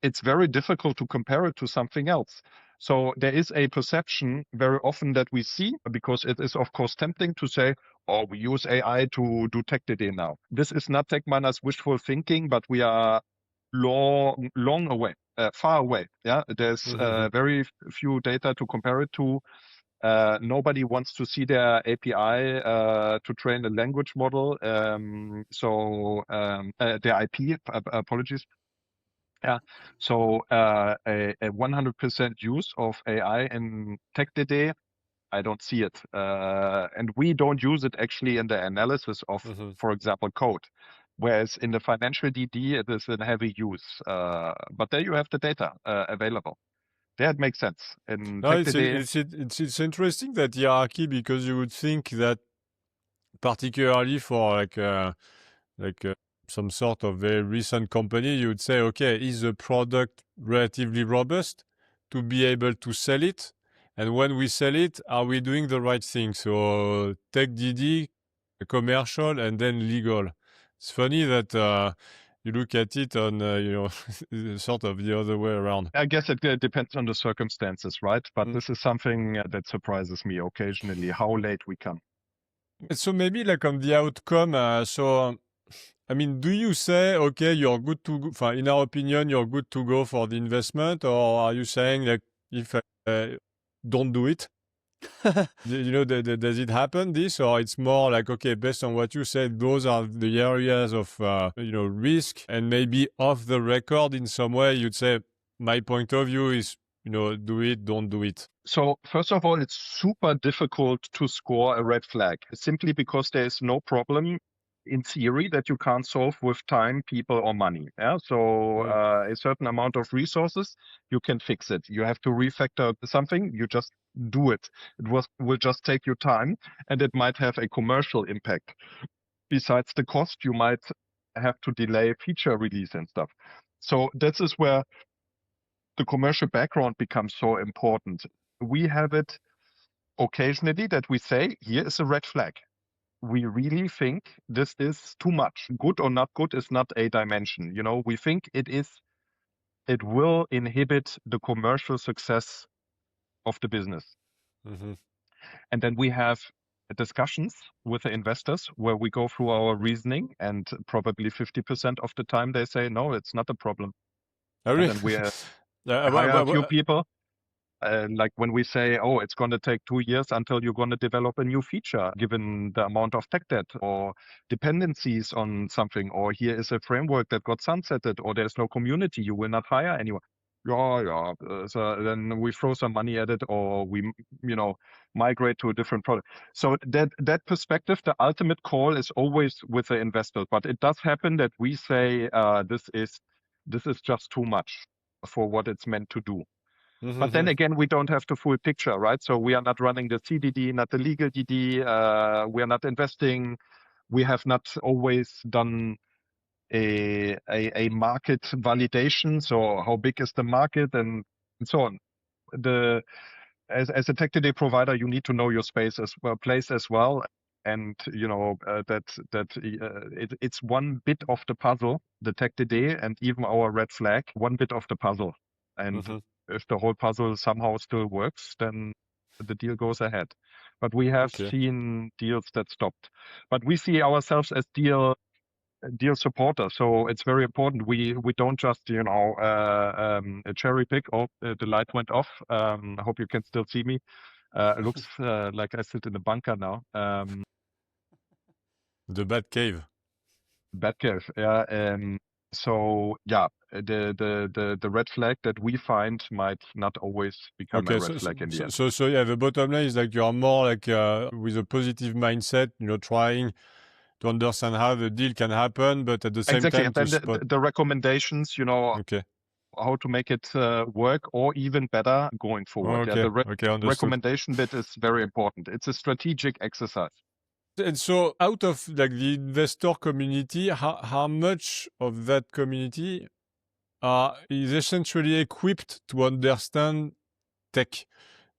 it's very difficult to compare it to something else. So there is a perception very often that we see, because it is, of course, tempting to say, oh, we use AI to do tech DD now. This is not TechMiners wishful thinking, but we are long away, far away. Yeah, there's very few data to compare it to. Nobody wants to see their API to train a language model. Their IP, apologies. Yeah. So a 100% use of AI in tech DD, I don't see it. And we don't use it actually in the analysis of, for example, code. Whereas in the financial DD, it is in heavy use. But there you have the data available. That makes sense. In No, tech DD, it's interesting, that hierarchy, because you would think that, particularly for some sort of very recent company, you would say, okay, is the product relatively robust? to be able to sell it? And when we sell it, are we doing the right thing? So tech DD, commercial, and then legal. It's funny that you look at it on, sort of the other way around. I guess it depends on the circumstances, right? But Mm. this is something that surprises me occasionally, how late we come. So maybe like on the outcome, I mean, do you say, okay, you're good to go, in our opinion, you're good to go for the investment, or are you saying like, if don't do it? Does it happen this, or it's more like, okay, based on what you said, those are the areas of, risk, and maybe off the record in some way, you'd say, my point of view is, do it, don't do it. So first of all, it's super difficult to score a red flag simply because there is no problem in theory that you can't solve with time, people, or money. Yeah. So a certain amount of resources, you can fix it. You have to refactor something, you just do it. Will just take you time, and it might have a commercial impact. Besides the cost, you might have to delay feature release and stuff. So this is where the commercial background becomes so important. We have it occasionally that we say, here is a red flag. We really think this is too much. Good or not good is not a dimension. We think it will inhibit the commercial success of the business. Mm-hmm. And then we have discussions with the investors where we go through our reasoning, and probably 50% of the time they say, no, it's not a problem. Oh, And really? then we hire a few people. Like when we say, oh, it's going to take 2 years until you're going to develop a new feature, given the amount of tech debt or dependencies on something, or here is a framework that got sunsetted, or there's no community, you will not hire anyone. Yeah. So then we throw some money at it, or we, migrate to a different product. So that perspective, the ultimate call is always with the investor. But it does happen that we say this is just too much for what it's meant to do. Mm-hmm. But then again, we don't have the full picture, right? So we are not running the CDD, not the legal DD. We are not investing. We have not always done a market validation. So how big is the market and so on. As a tech DD provider, you need to know your place as well. And it's one bit of the puzzle, the tech DD, and even our red flag, one bit of the puzzle. And if the whole puzzle somehow still works, then the deal goes ahead. But we have seen deals that stopped. But we see ourselves as deal supporters. So it's very important. We don't just cherry pick. Oh, the light went off. I hope you can still see me. It looks like I sit in the bunker now. The bad cave. Bad cave. Yeah. So yeah, the red flag that we find might not always become a red flag in the end. So yeah, the bottom line is like you are more like with a positive mindset, trying to understand how the deal can happen, but at the same time, and then the recommendations, how to make it work, or even better going forward. Okay. The recommendation bit is very important. It's a strategic exercise. And so out of like the investor community, how much of that community is essentially equipped to understand tech?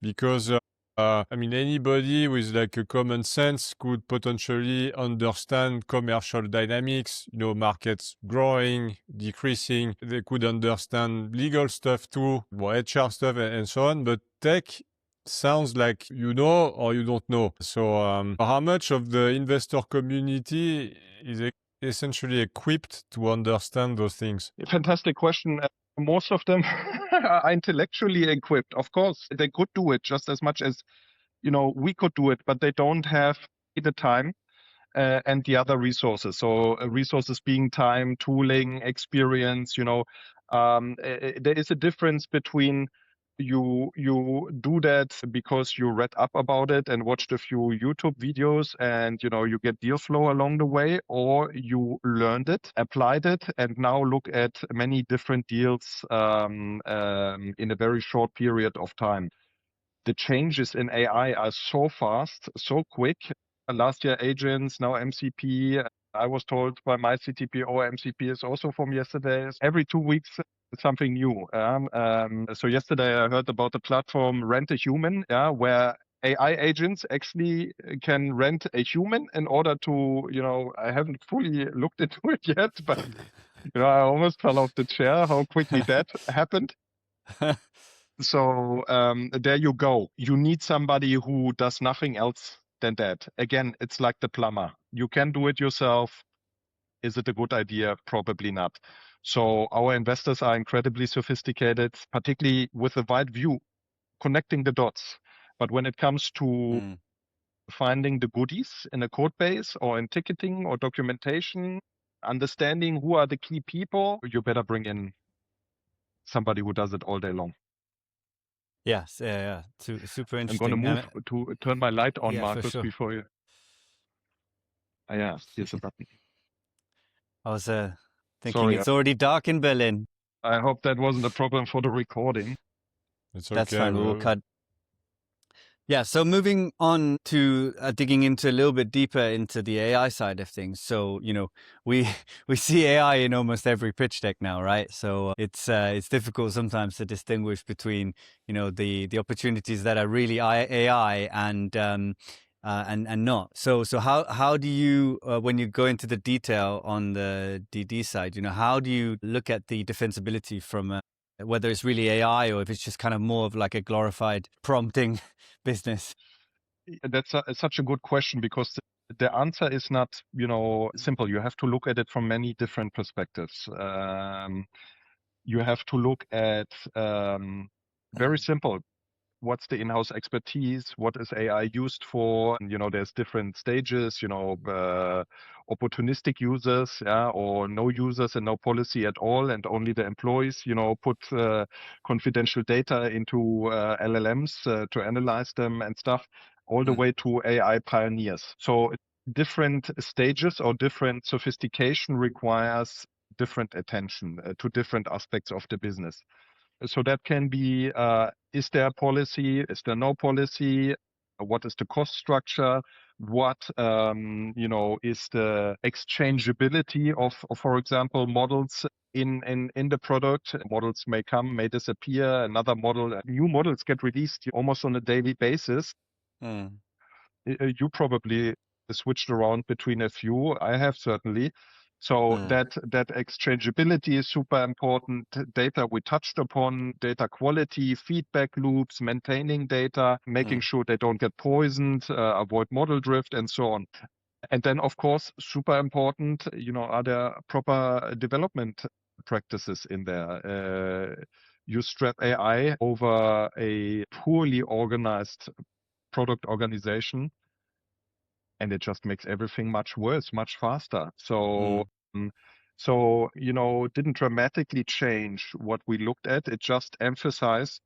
Because anybody with like a common sense could potentially understand commercial dynamics, markets growing, decreasing. They could understand legal stuff too, HR stuff and so on. But tech sounds like you know or you don't know. So how much of the investor community is essentially equipped to understand those things? Fantastic question. Most of them are intellectually equipped. Of course, they could do it just as much as we could do it, but they don't have the time and the other resources. So resources being time, tooling, experience. There is a difference between you do that because you read up about it and watched a few YouTube videos, and you get deal flow along the way, or you learned it, applied it, and now look at many different deals in a very short period of time. The changes in AI are so fast, so quick. Last year agents, now MCP, I was told by my CTPO, MCPs also from yesterday, is every 2 weeks something new. So yesterday I heard about the platform Rent a Human, where AI agents actually can rent a human in order to, I haven't fully looked into it yet, but I almost fell off the chair how quickly that happened. So there you go. You need somebody who does nothing else than that. Again, it's like the plumber. You can do it yourself. Is it a good idea? Probably not. So our investors are incredibly sophisticated, particularly with a wide view, connecting the dots. But when it comes to finding the goodies in a code base or in ticketing or documentation, understanding who are the key people, you better bring in somebody who does it all day long. Yes, yeah. Super I'm going to interesting. move to turn my light on, yeah, for Marcus, sure. before you. Yeah, here's the button. I was thinking Sorry, it's already dark in Berlin. I hope that wasn't a problem for the recording. It's That's okay. fine. We'll cut. Yeah. So moving on to digging into a little bit deeper into the AI side of things. So we see AI in almost every pitch deck now, right? So it's difficult sometimes to distinguish between the opportunities that are really AI and not. So how do you when you go into the detail on the DD side, how do you look at the defensibility from whether it's really AI or if it's just kind of more of like a glorified prompting business? That's such a good question, because the answer is not, simple. You have to look at it from many different perspectives. You have to look at very simple. What's the in-house expertise? What is AI used for? And, there's different stages, opportunistic users, or no users and no policy at all, and only the employees, put confidential data into LLMs to analyze them and stuff, all the way to AI pioneers. So different stages or different sophistication requires different attention to different aspects of the business. So that can be, is there a policy? Is there no policy? What is the cost structure? What, is the exchangeability of, for example, models in the product? Models may come, may disappear. Another model, new models get released almost on a daily basis. You probably switched around between a few. I have certainly. So that exchangeability is super important. Data we touched upon, data quality, feedback loops, maintaining data, making sure they don't get poisoned, avoid model drift, and so on. And then, of course, super important, are there proper development practices in there? You strap AI over a poorly organized product organization, and it just makes everything much worse, much faster. So, didn't dramatically change what we looked at. It just emphasized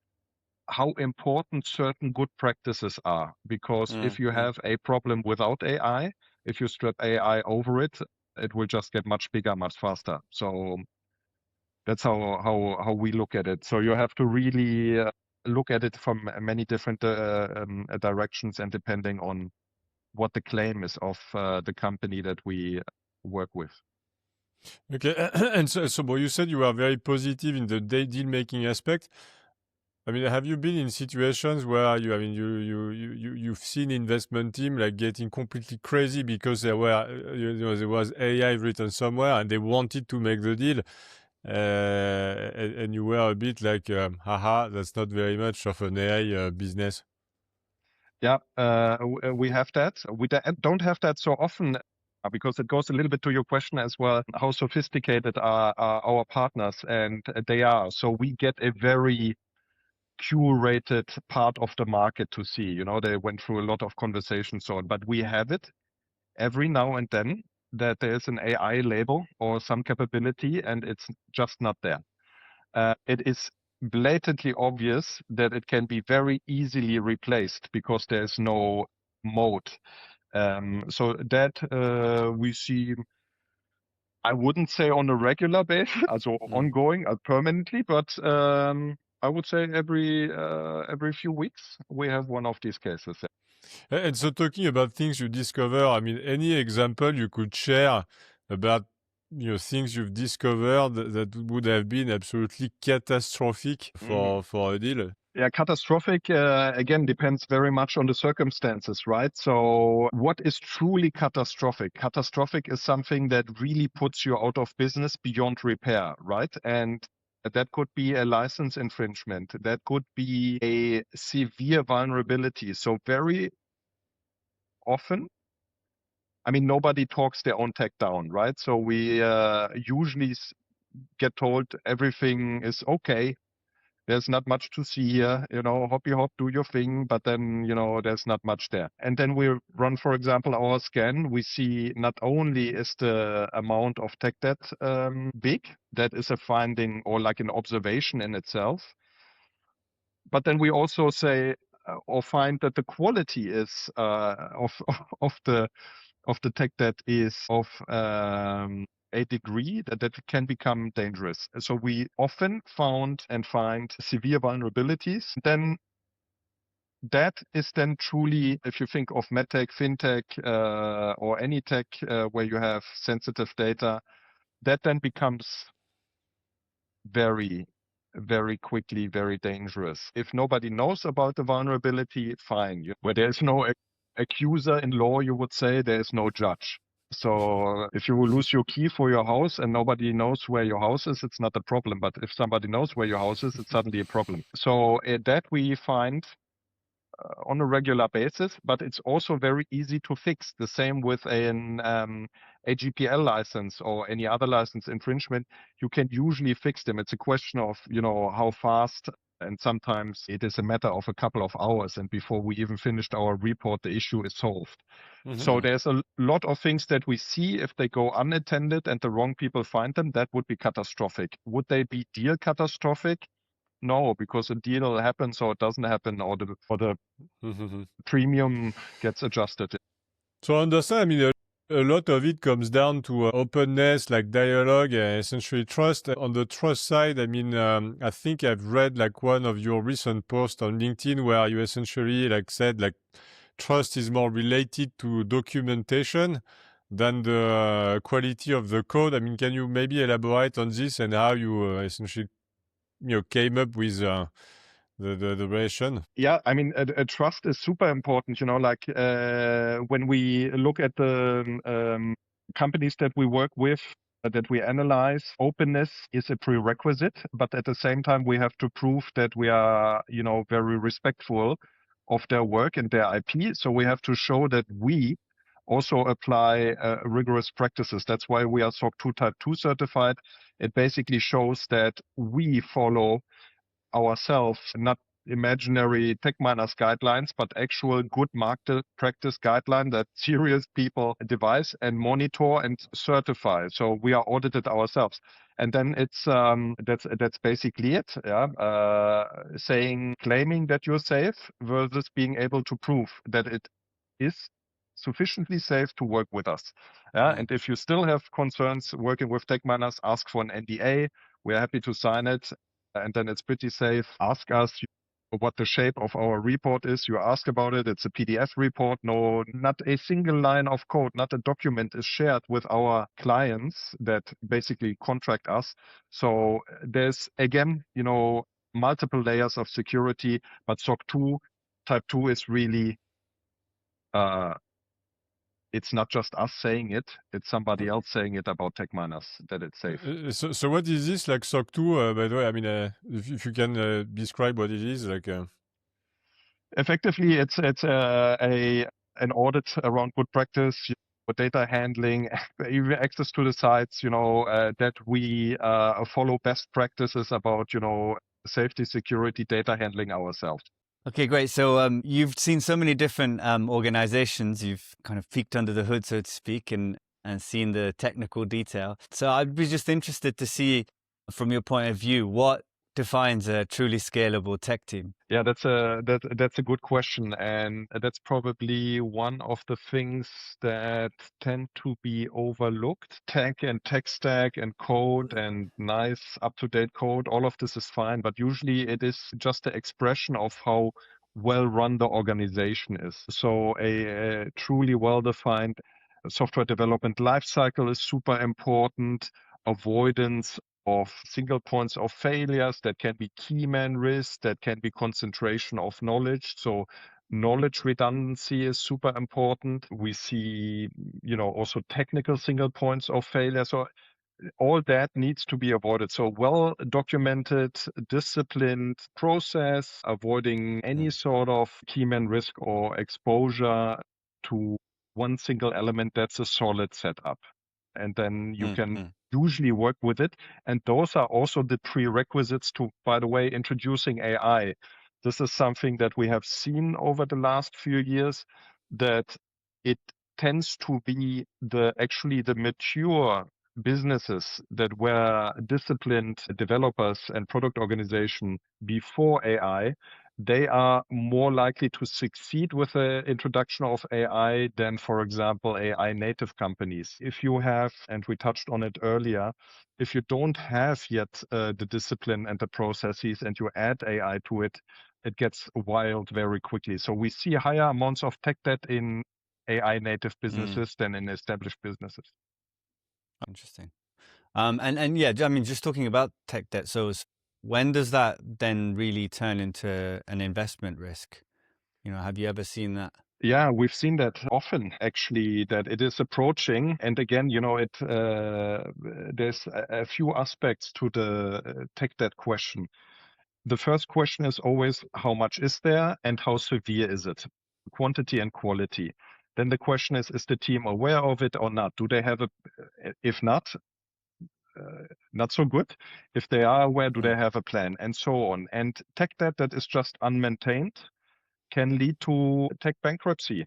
how important certain good practices are. Because if you have a problem without AI, if you strap AI over it, it will just get much bigger, much faster. So that's how we look at it. So you have to really look at it from many different directions, and depending on what the claim is of the company that we work with. Okay, and so you said you are very positive in the deal making aspect. I mean, have you been in situations where you've seen investment team like getting completely crazy because there was AI written somewhere and they wanted to make the deal, and you were a bit like, haha, that's not very much of an AI business. Yeah, we have that. We don't have that so often, because it goes a little bit to your question as well. How sophisticated are our partners? And they are. So we get a very curated part of the market to see. They went through a lot of conversations on, but we have it every now and then that there's an AI label or some capability, and it's just not there. It is blatantly obvious that it can be very easily replaced because there's no mode. So that we see, I wouldn't say on a regular basis, also ongoing, permanently, but I would say every few weeks we have one of these cases. And so talking about things you discover, I mean, any example you could share about things you've discovered that would have been absolutely catastrophic for a deal? Yeah, catastrophic, again, depends very much on the circumstances, right? So what is truly catastrophic? Catastrophic is something that really puts you out of business beyond repair, right? And that could be a license infringement. That could be a severe vulnerability. So very often, I mean, nobody talks their own tech down, right? So we usually get told everything is okay. There's not much to see here, hoppy hop, do your thing, but then, there's not much there. And then we run, for example, our scan. We see not only is the amount of tech debt big, that is a finding or like an observation in itself. But then we also say or find that the quality is of the tech debt is of a degree that it can become dangerous. So we often found and find severe vulnerabilities. Then that is then truly, if you think of medtech, fintech, or any tech where you have sensitive data, that then becomes very, very quickly very dangerous. If nobody knows about the vulnerability, fine. Where there is no accuser in law, you would say, there is no judge. So if you lose your key for your house and nobody knows where your house is, it's not a problem. But if somebody knows where your house is, it's suddenly a problem. So that we find on a regular basis, but it's also very easy to fix. The same with a GPL license or any other license infringement. You can usually fix them. It's a question of, how fast, and sometimes it is a matter of a couple of hours. And before we even finished our report, the issue is solved. So there's a lot of things that we see if they go unattended and the wrong people find them, that would be catastrophic. Would they be deal catastrophic? No, because a deal happens or it doesn't happen, or the premium gets adjusted. So I understand, I mean, a lot of it comes down to openness, like dialogue, essentially trust. On the trust side, I mean, I think I've read like one of your recent posts on LinkedIn where you essentially said trust is more related to documentation than the quality of the code. I mean, can you maybe elaborate on this and how you essentially came up with the relation? Yeah, I mean, trust is super important. When we look at the companies that we work with, that we analyze, openness is a prerequisite. But at the same time, we have to prove that we are, very respectful of their work and their IP. So we have to show that we also apply rigorous practices. That's why we are SOC 2 Type 2 certified. It basically shows that we follow ourselves, not imaginary TechMiners guidelines, but actual good market practice guideline that serious people devise and monitor and certify. So we are audited ourselves. And then it's that's basically it. Yeah, claiming that you're safe versus being able to prove that it is sufficiently safe to work with us. Yeah, and if you still have concerns working with TechMiners, ask for an NDA. We're happy to sign it. And then it's pretty safe. Ask us what the shape of our report is. You ask about it. It's a PDF report. No, not a single line of code, not a document is shared with our clients that basically contract us. So there's, again, multiple layers of security, but SOC 2 Type 2 is really, it's not just us saying it, it's somebody else saying it about TechMiners that it's safe. So what is this, like SOC 2, by the way? I mean, if you can describe what it is, Effectively, it's an audit around good practice, for data handling, even access to the sites, that we follow best practices about, safety, security, data handling ourselves. Okay, great. So you've seen so many different organizations. You've kind of peeked under the hood, so to speak, and seen the technical detail. So I'd be just interested to see, from your point of view, what defines a truly scalable tech team? Yeah, that's a good question, and that's probably one of the things that tend to be overlooked. Tech and tech stack and code and nice up-to-date code, all of this is fine, but usually it is just the expression of how well-run the organization is. So a truly well-defined software development lifecycle is super important. Avoidance of single points of failures, that can be key man risk, that can be concentration of knowledge. So knowledge redundancy is super important. We see, also technical single points of failure. So all that needs to be avoided. So well documented, disciplined process, avoiding any sort of key man risk or exposure to one single element. That's a solid setup. And then you can usually work with it. And those are also the prerequisites to, by the way, introducing AI. This is something that we have seen over the last few years, that it tends to be actually the mature businesses that were disciplined developers and product organization before AI. They are more likely to succeed with the introduction of AI than, for example, AI native companies. If you have, and we touched on it earlier, if you don't have yet the discipline and the processes and you add AI to it, it gets wild very quickly. So we see higher amounts of tech debt in AI native businesses than in established businesses. Interesting. And yeah, I mean, just talking about tech debt. So when does that then really turn into an investment risk? Have you ever seen that? Yeah, we've seen that often, actually, that it is approaching. And again, there's a few aspects to the tech debt question. The first question is always, how much is there and how severe is it? Quantity and quality. Then the question is the team aware of it or not? Do they have if not, not so good. If they are aware, do they have a plan? And so on. And tech debt that is just unmaintained can lead to tech bankruptcy.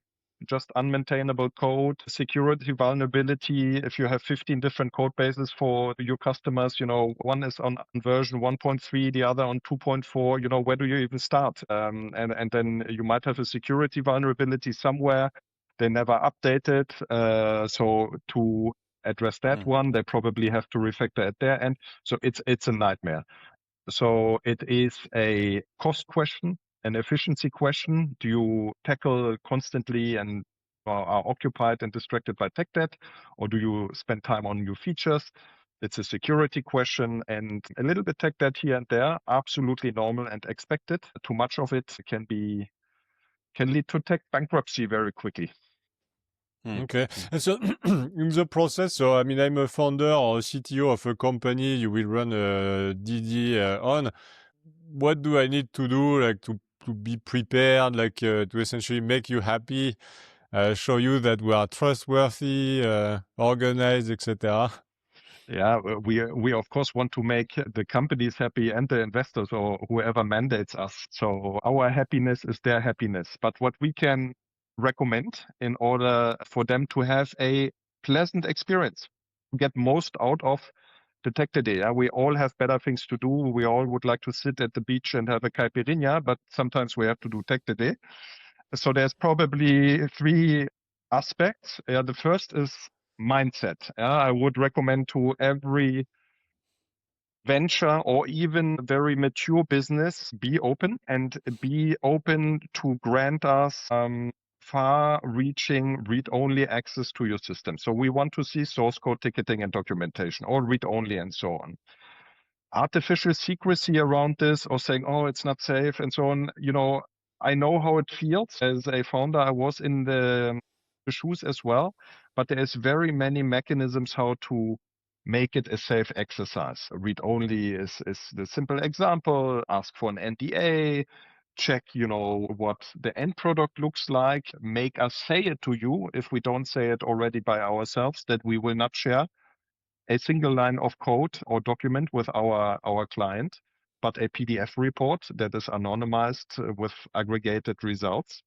Just unmaintainable code, security vulnerability. If you have 15 different code bases for your customers, one is on version 1.3, the other on 2.4, where do you even start? And then you might have a security vulnerability somewhere. They never update it. So to address that one, they probably have to refactor at their end. So it's a nightmare. So it is a cost question, an efficiency question. Do you tackle constantly and are occupied and distracted by tech debt, or do you spend time on new features? It's a security question, and a little bit tech debt here and there, absolutely normal and expected. Too much of it can lead to tech bankruptcy very quickly. Okay. And so in the process, so I mean, I'm a founder or a CTO of a company you will run a DD on. What do I need to do, like to be prepared, like to essentially make you happy, show you that we are trustworthy, organized, etc.? Yeah, we of course want to make the companies happy and the investors or whoever mandates us. So our happiness is their happiness. But what we can recommend in order for them to have a pleasant experience, get most out of the tech today. Yeah, we all have better things to do. We all would like to sit at the beach and have a caipirinha, but sometimes we have to do tech today. So there's probably three aspects. The first is mindset. I would recommend to every venture or even very mature business, be open to grant us far-reaching read-only access to your system. So we want to see source code ticketing and documentation, or read-only and so on. Artificial secrecy around this, or saying, oh, it's not safe and so on. I know how it feels. As a founder, I was in the shoes as well, but there's very many mechanisms how to make it a safe exercise. Read only is the simple example. Ask for an NDA, check, what the end product looks like, make us say it to you if we don't say it already by ourselves, that we will not share a single line of code or document with our client, but a PDF report that is anonymized with aggregated results.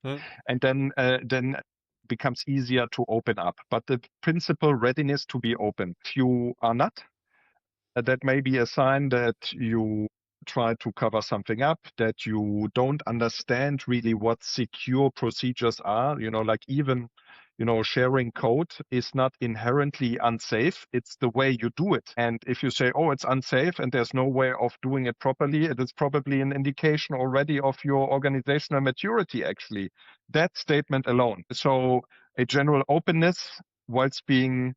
And then becomes easier to open up. But the principal readiness to be open. If you are not, that may be a sign that you try to cover something up, that you don't understand really what secure procedures are. Like even sharing code is not inherently unsafe. It's the way you do it. And if you say, oh, it's unsafe and there's no way of doing it properly, it is probably an indication already of your organizational maturity, actually. That statement alone. So a general openness whilst being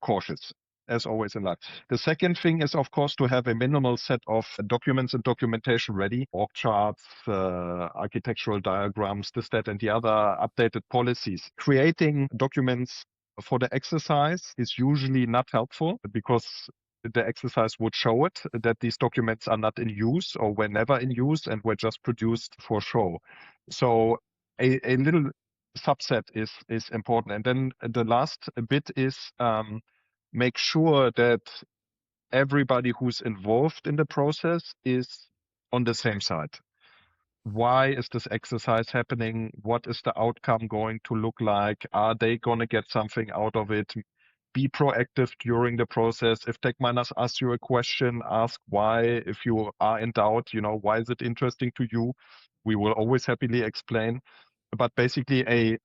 cautious, as always in life. The second thing is, of course, to have a minimal set of documents and documentation ready, org charts, architectural diagrams, this, that, and the other, updated policies. Creating documents for the exercise is usually not helpful because the exercise would show it that these documents are not in use or were never in use and were just produced for show. So a little subset is important. And then the last bit is make sure that everybody who's involved in the process is on the same side. Why is this exercise happening? What is the outcome going to look like? Are they going to get something out of it? Be proactive during the process. If TechMiners asks you a question, ask why. If you are in doubt, why is it interesting to you? We will always happily explain. But basically a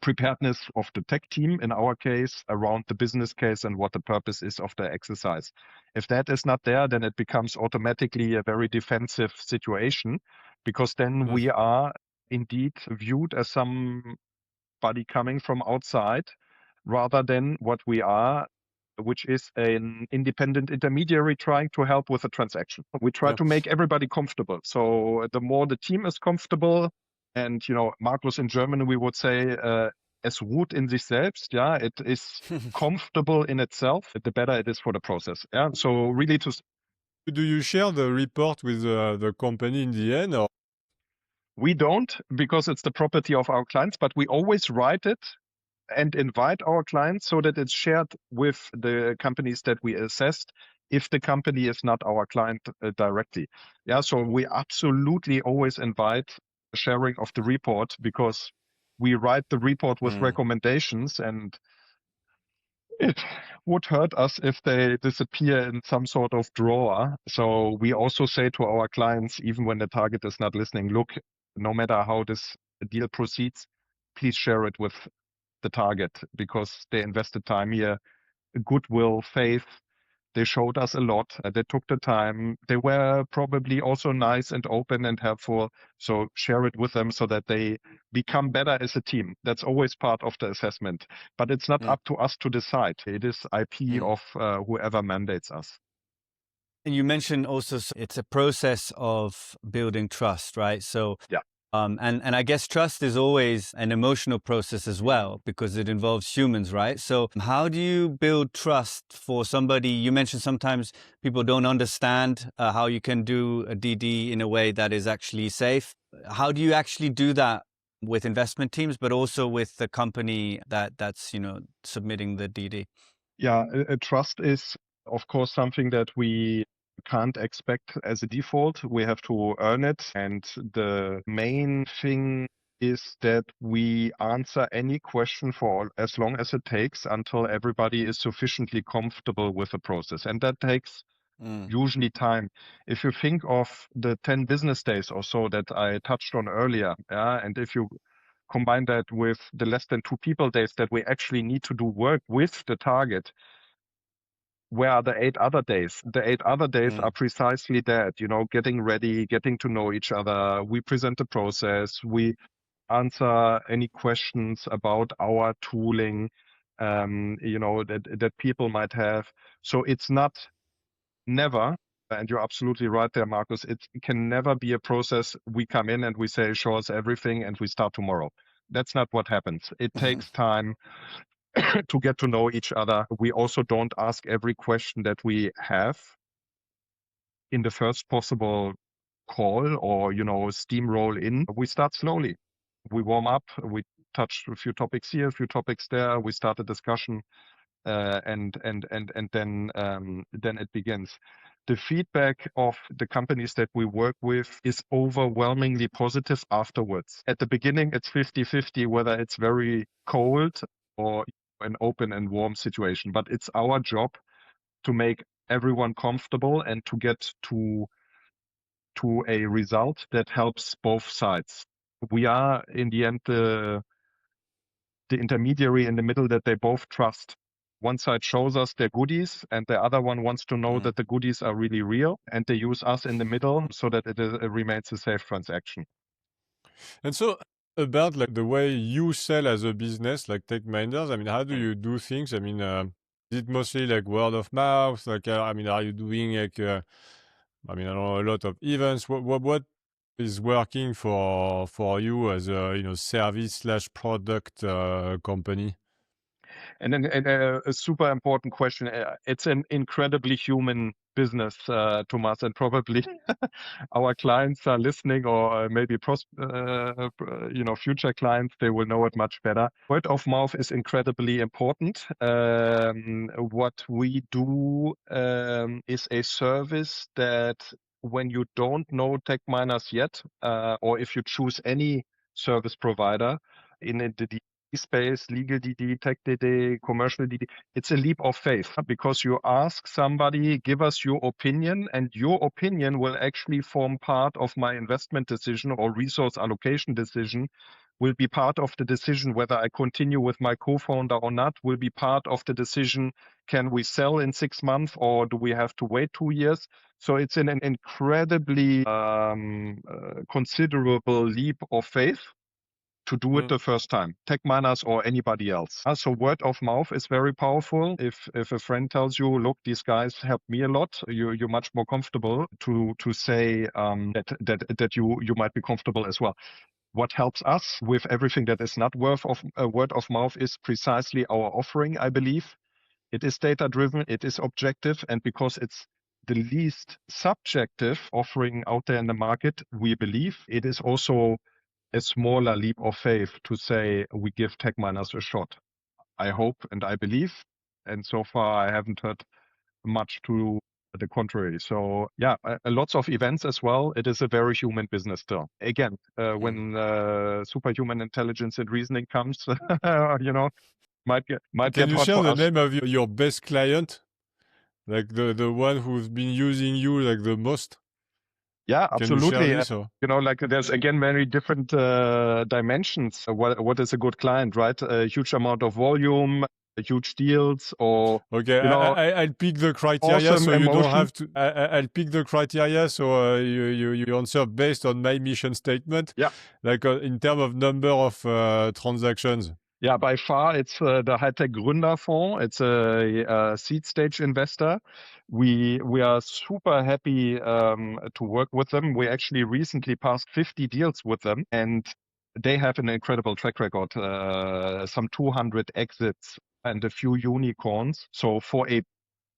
preparedness of the tech team, in our case, around the business case and what the purpose is of the exercise. If that is not there, then it becomes automatically a very defensive situation, because then we are indeed viewed as somebody coming from outside rather than what we are, which is an independent intermediary trying to help with a transaction. We try to make everybody comfortable. So the more the team is comfortable, and, Markus, in German, we would say, es ruht in sich selbst. Yeah, it is comfortable in itself, the better it is for the process. Yeah. So really Do you share the report with the company in the end? Or? We don't, because it's the property of our clients, but we always write it and invite our clients so that it's shared with the companies that we assessed if the company is not our client directly. Yeah, so we absolutely always invite sharing of the report, because we write the report with recommendations, and it would hurt us if they disappear in some sort of drawer. So we also say to our clients, even when the target is not listening, look, no matter how this deal proceeds, please share it with the target, because they invested time here, goodwill, faith. They showed us a lot. They took the time. They were probably also nice and open and helpful. So share it with them so that they become better as a team. That's always part of the assessment. But it's not up to us to decide. It is IP of whoever mandates us. And you mentioned also it's a process of building trust, right? So yeah. And I guess trust is always an emotional process as well, because it involves humans, right? So how do you build trust for somebody? You mentioned sometimes people don't understand how you can do a DD in a way that is actually safe. How do you actually do that with investment teams, but also with the company that's submitting the DD? Yeah, trust is, of course, something that we can't expect as a default. We have to earn it. And the main thing is that we answer any question for as long as it takes until everybody is sufficiently comfortable with the process. And that takes usually time. If you think of the 10 business days or so that I touched on earlier, and if you combine that with the less than 2 people days that we actually need to do work with the target, where are the 8 other days? The 8 other days are precisely that, getting ready, getting to know each other. We present the process. We answer any questions about our tooling, that people might have. So it's never, and you're absolutely right there, Markus, it can never be a process. We come in and we say, show us everything, and we start tomorrow. That's not what happens. It takes time to get to know each other. We also don't ask every question that we have in the first possible call or, steamroll in. We start slowly. We warm up. We touch a few topics here, a few topics there. We start a discussion, and then it begins. The feedback of the companies that we work with is overwhelmingly positive afterwards. At the beginning, it's 50-50, whether it's very cold or an open and warm situation. But it's our job to make everyone comfortable and to get to a result that helps both sides. We are, in the end, the the intermediary in the middle that they both trust. One side shows us their goodies, and the other one wants to know that the goodies are really real, and they use us in the middle so that it remains a safe transaction. And so about like the way you sell as a business, like TechMiners, I mean, how do you do things? I mean, is it mostly like word of mouth? Like, I mean, are you doing like, I mean, I don't know, a lot of events? What is working for you as a service/product company? And then a super important question. It's an incredibly human business, Thomas, and probably our clients are listening, or maybe future clients. They will know it much better. Word of mouth is incredibly important. What we do is a service that when you don't know TechMiners yet, or if you choose any service provider in the DD space, legal DD, tech DD, commercial DD, it's a leap of faith because you ask somebody, give us your opinion, and your opinion will actually form part of my investment decision or resource allocation decision, will be part of the decision whether I continue with my co-founder or not, will be part of the decision, can we sell in 6 months or do we have to wait 2 years? So it's an incredibly considerable leap of faith to do it the first time, TechMiners or anybody else. So word of mouth is very powerful. If a friend tells you, look, these guys helped me a lot, you're much more comfortable to say that you might be comfortable as well. What helps us with everything that is not word of mouth is precisely our offering, I believe. It is data-driven, it is objective, and because it's the least subjective offering out there in the market, we believe it is also a smaller leap of faith to say we give TechMiners a shot. I hope and I believe, and so far I haven't heard much to the contrary. So yeah, lots of events as well. It is a very human business still. Again, when superhuman intelligence and reasoning comes, might get Can you hot share for the us. name of your best client? Like the one who's been using you like the most? Yeah, Can you share absolutely. this? Or? Like there's again very different dimensions. What is a good client, right? A huge amount of volume, huge deals, or Okay, I'll pick the criteria awesome so you don't emotion. have to. I'll pick the criteria so you answer based on my mission statement. Yeah. Like in terms of number of transactions. Yeah, by far it's the High-Tech Gründerfonds. It's a seed stage investor. We are super happy to work with them. We actually recently passed 50 deals with them, and they have an incredible track record. Some 200 exits and a few unicorns. So for a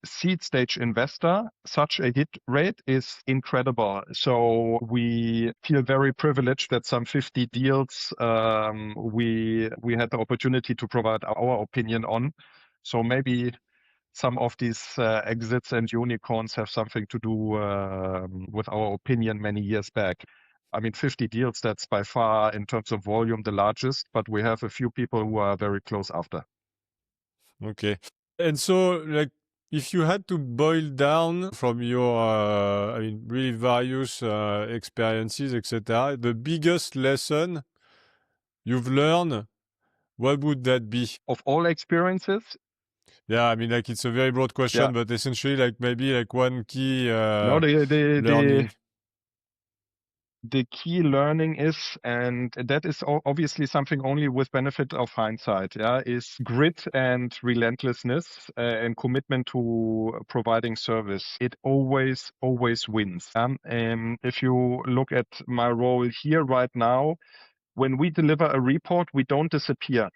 seed stage investor, such a hit rate is incredible. So we feel very privileged that some 50 deals we had the opportunity to provide our opinion on. So maybe some of these exits and unicorns have something to do with our opinion many years back. I mean, 50 deals, that's by far in terms of volume the largest, but we have a few people who are very close after. Okay. And so, like, if you had to boil down from your, I mean, really various experiences, etc., the biggest lesson you've learned, what would that be? Of all experiences, Yeah, I mean, like, it's a very broad question, yeah. but essentially, like, maybe like one key No, learning. the key learning is, and that is obviously something only with benefit of hindsight, is grit and relentlessness and commitment to providing service. It always wins. If you look at my role here right now, when we deliver a report, we don't disappear.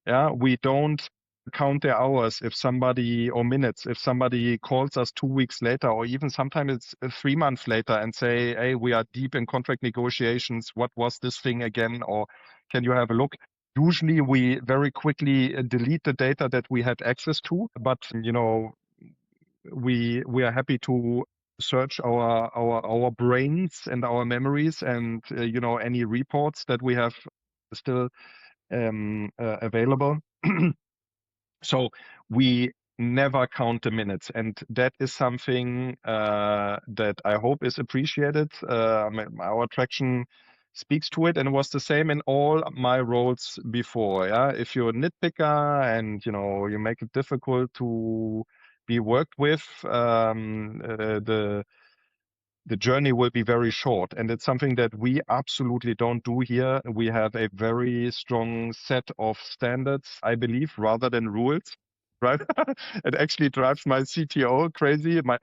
Yeah, we don't count their hours if somebody, or minutes, if somebody calls us 2 weeks later, or even sometimes it's 3 months later and say, hey, we are deep in contract negotiations. What was this thing again? Or can you have a look? Usually we very quickly delete the data that we had access to, but we are happy to search our brains and our memories and any reports that we have still available. So we never count the minutes, and that is something that I hope is appreciated. Our traction speaks to it, and it was the same in all my roles before. Yeah, if you're a nitpicker and you make it difficult to be worked with, the journey will be very short. And it's something that we absolutely don't do here. We have a very strong set of standards, I believe, rather than rules, right? It actually drives my CTO crazy. My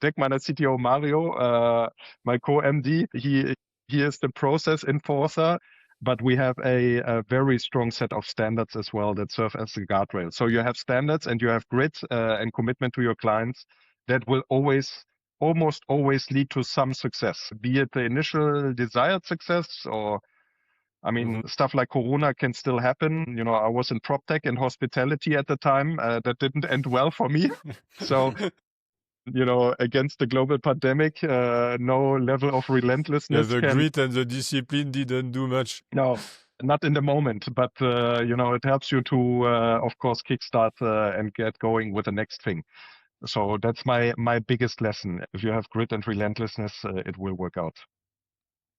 TechMiners CTO, Mario, my co-MD, he is the process enforcer, but we have a very strong set of standards as well that serve as a guardrail. So you have standards and you have grit and commitment to your clients that will almost always lead to some success, be it the initial desired success or, stuff like Corona can still happen. I was in prop tech and hospitality at the time. That didn't end well for me. So, against the global pandemic, no level of relentlessness. The grit and the discipline didn't do much. No, not in the moment, but, it helps you to, of course, kickstart and get going with the next thing. So that's my biggest lesson. If you have grit and relentlessness, it will work out.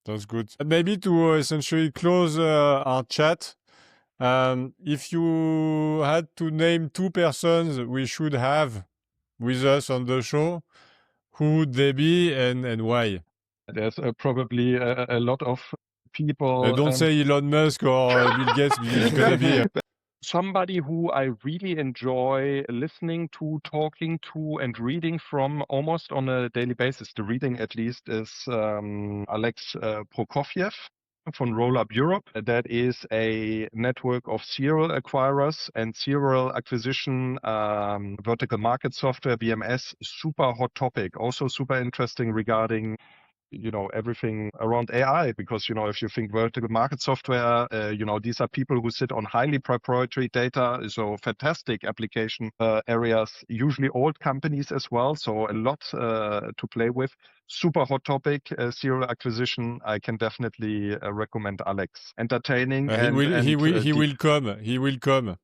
That's good. And maybe to essentially close our chat, if you had to name 2 persons we should have with us on the show, who would they be and why? There's probably a lot of people. Don't say Elon Musk or Bill Gates, because it's going to be... Somebody who I really enjoy listening to, talking to, and reading from almost on a daily basis, the reading at least, is Alex Prokofiev from Rollup Europe. That is a network of serial acquirers and serial acquisition, vertical market software, VMS, super hot topic. Also super interesting regarding everything around AI, because, if you think vertical market software, these are people who sit on highly proprietary data. So fantastic application areas, usually old companies as well. So a lot to play with. Super hot topic, serial acquisition. I can definitely recommend Alex. Entertaining. He will come. He will come.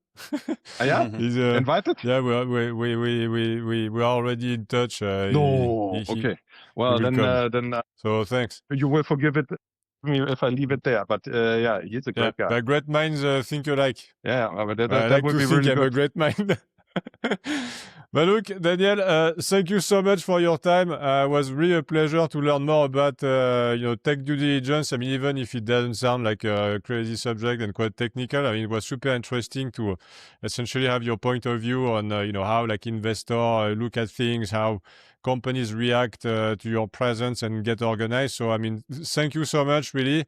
Yeah, he's invited. Yeah, we're already in touch. Okay. Well, then. So thanks. You will forgive me if I leave it there. But yeah, he's a great guy. But great minds think alike. Yeah, that like would to be think really I'm good. a great mind. But look, Daniel, thank you so much for your time. It was really a pleasure to learn more about tech due diligence. Even if it doesn't sound like a crazy subject and quite technical, it was super interesting to essentially have your point of view on how investor look at things, how companies react to your presence and get organized. So thank you so much, really.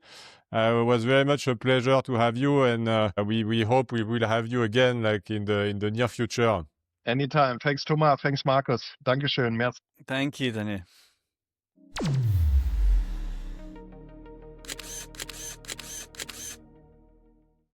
It was very much a pleasure to have you, and we hope we will have you again, in the near future. Anytime. Thanks, Thomas. Thanks, Markus. Dankeschön. Merci. Thank you, Daniel.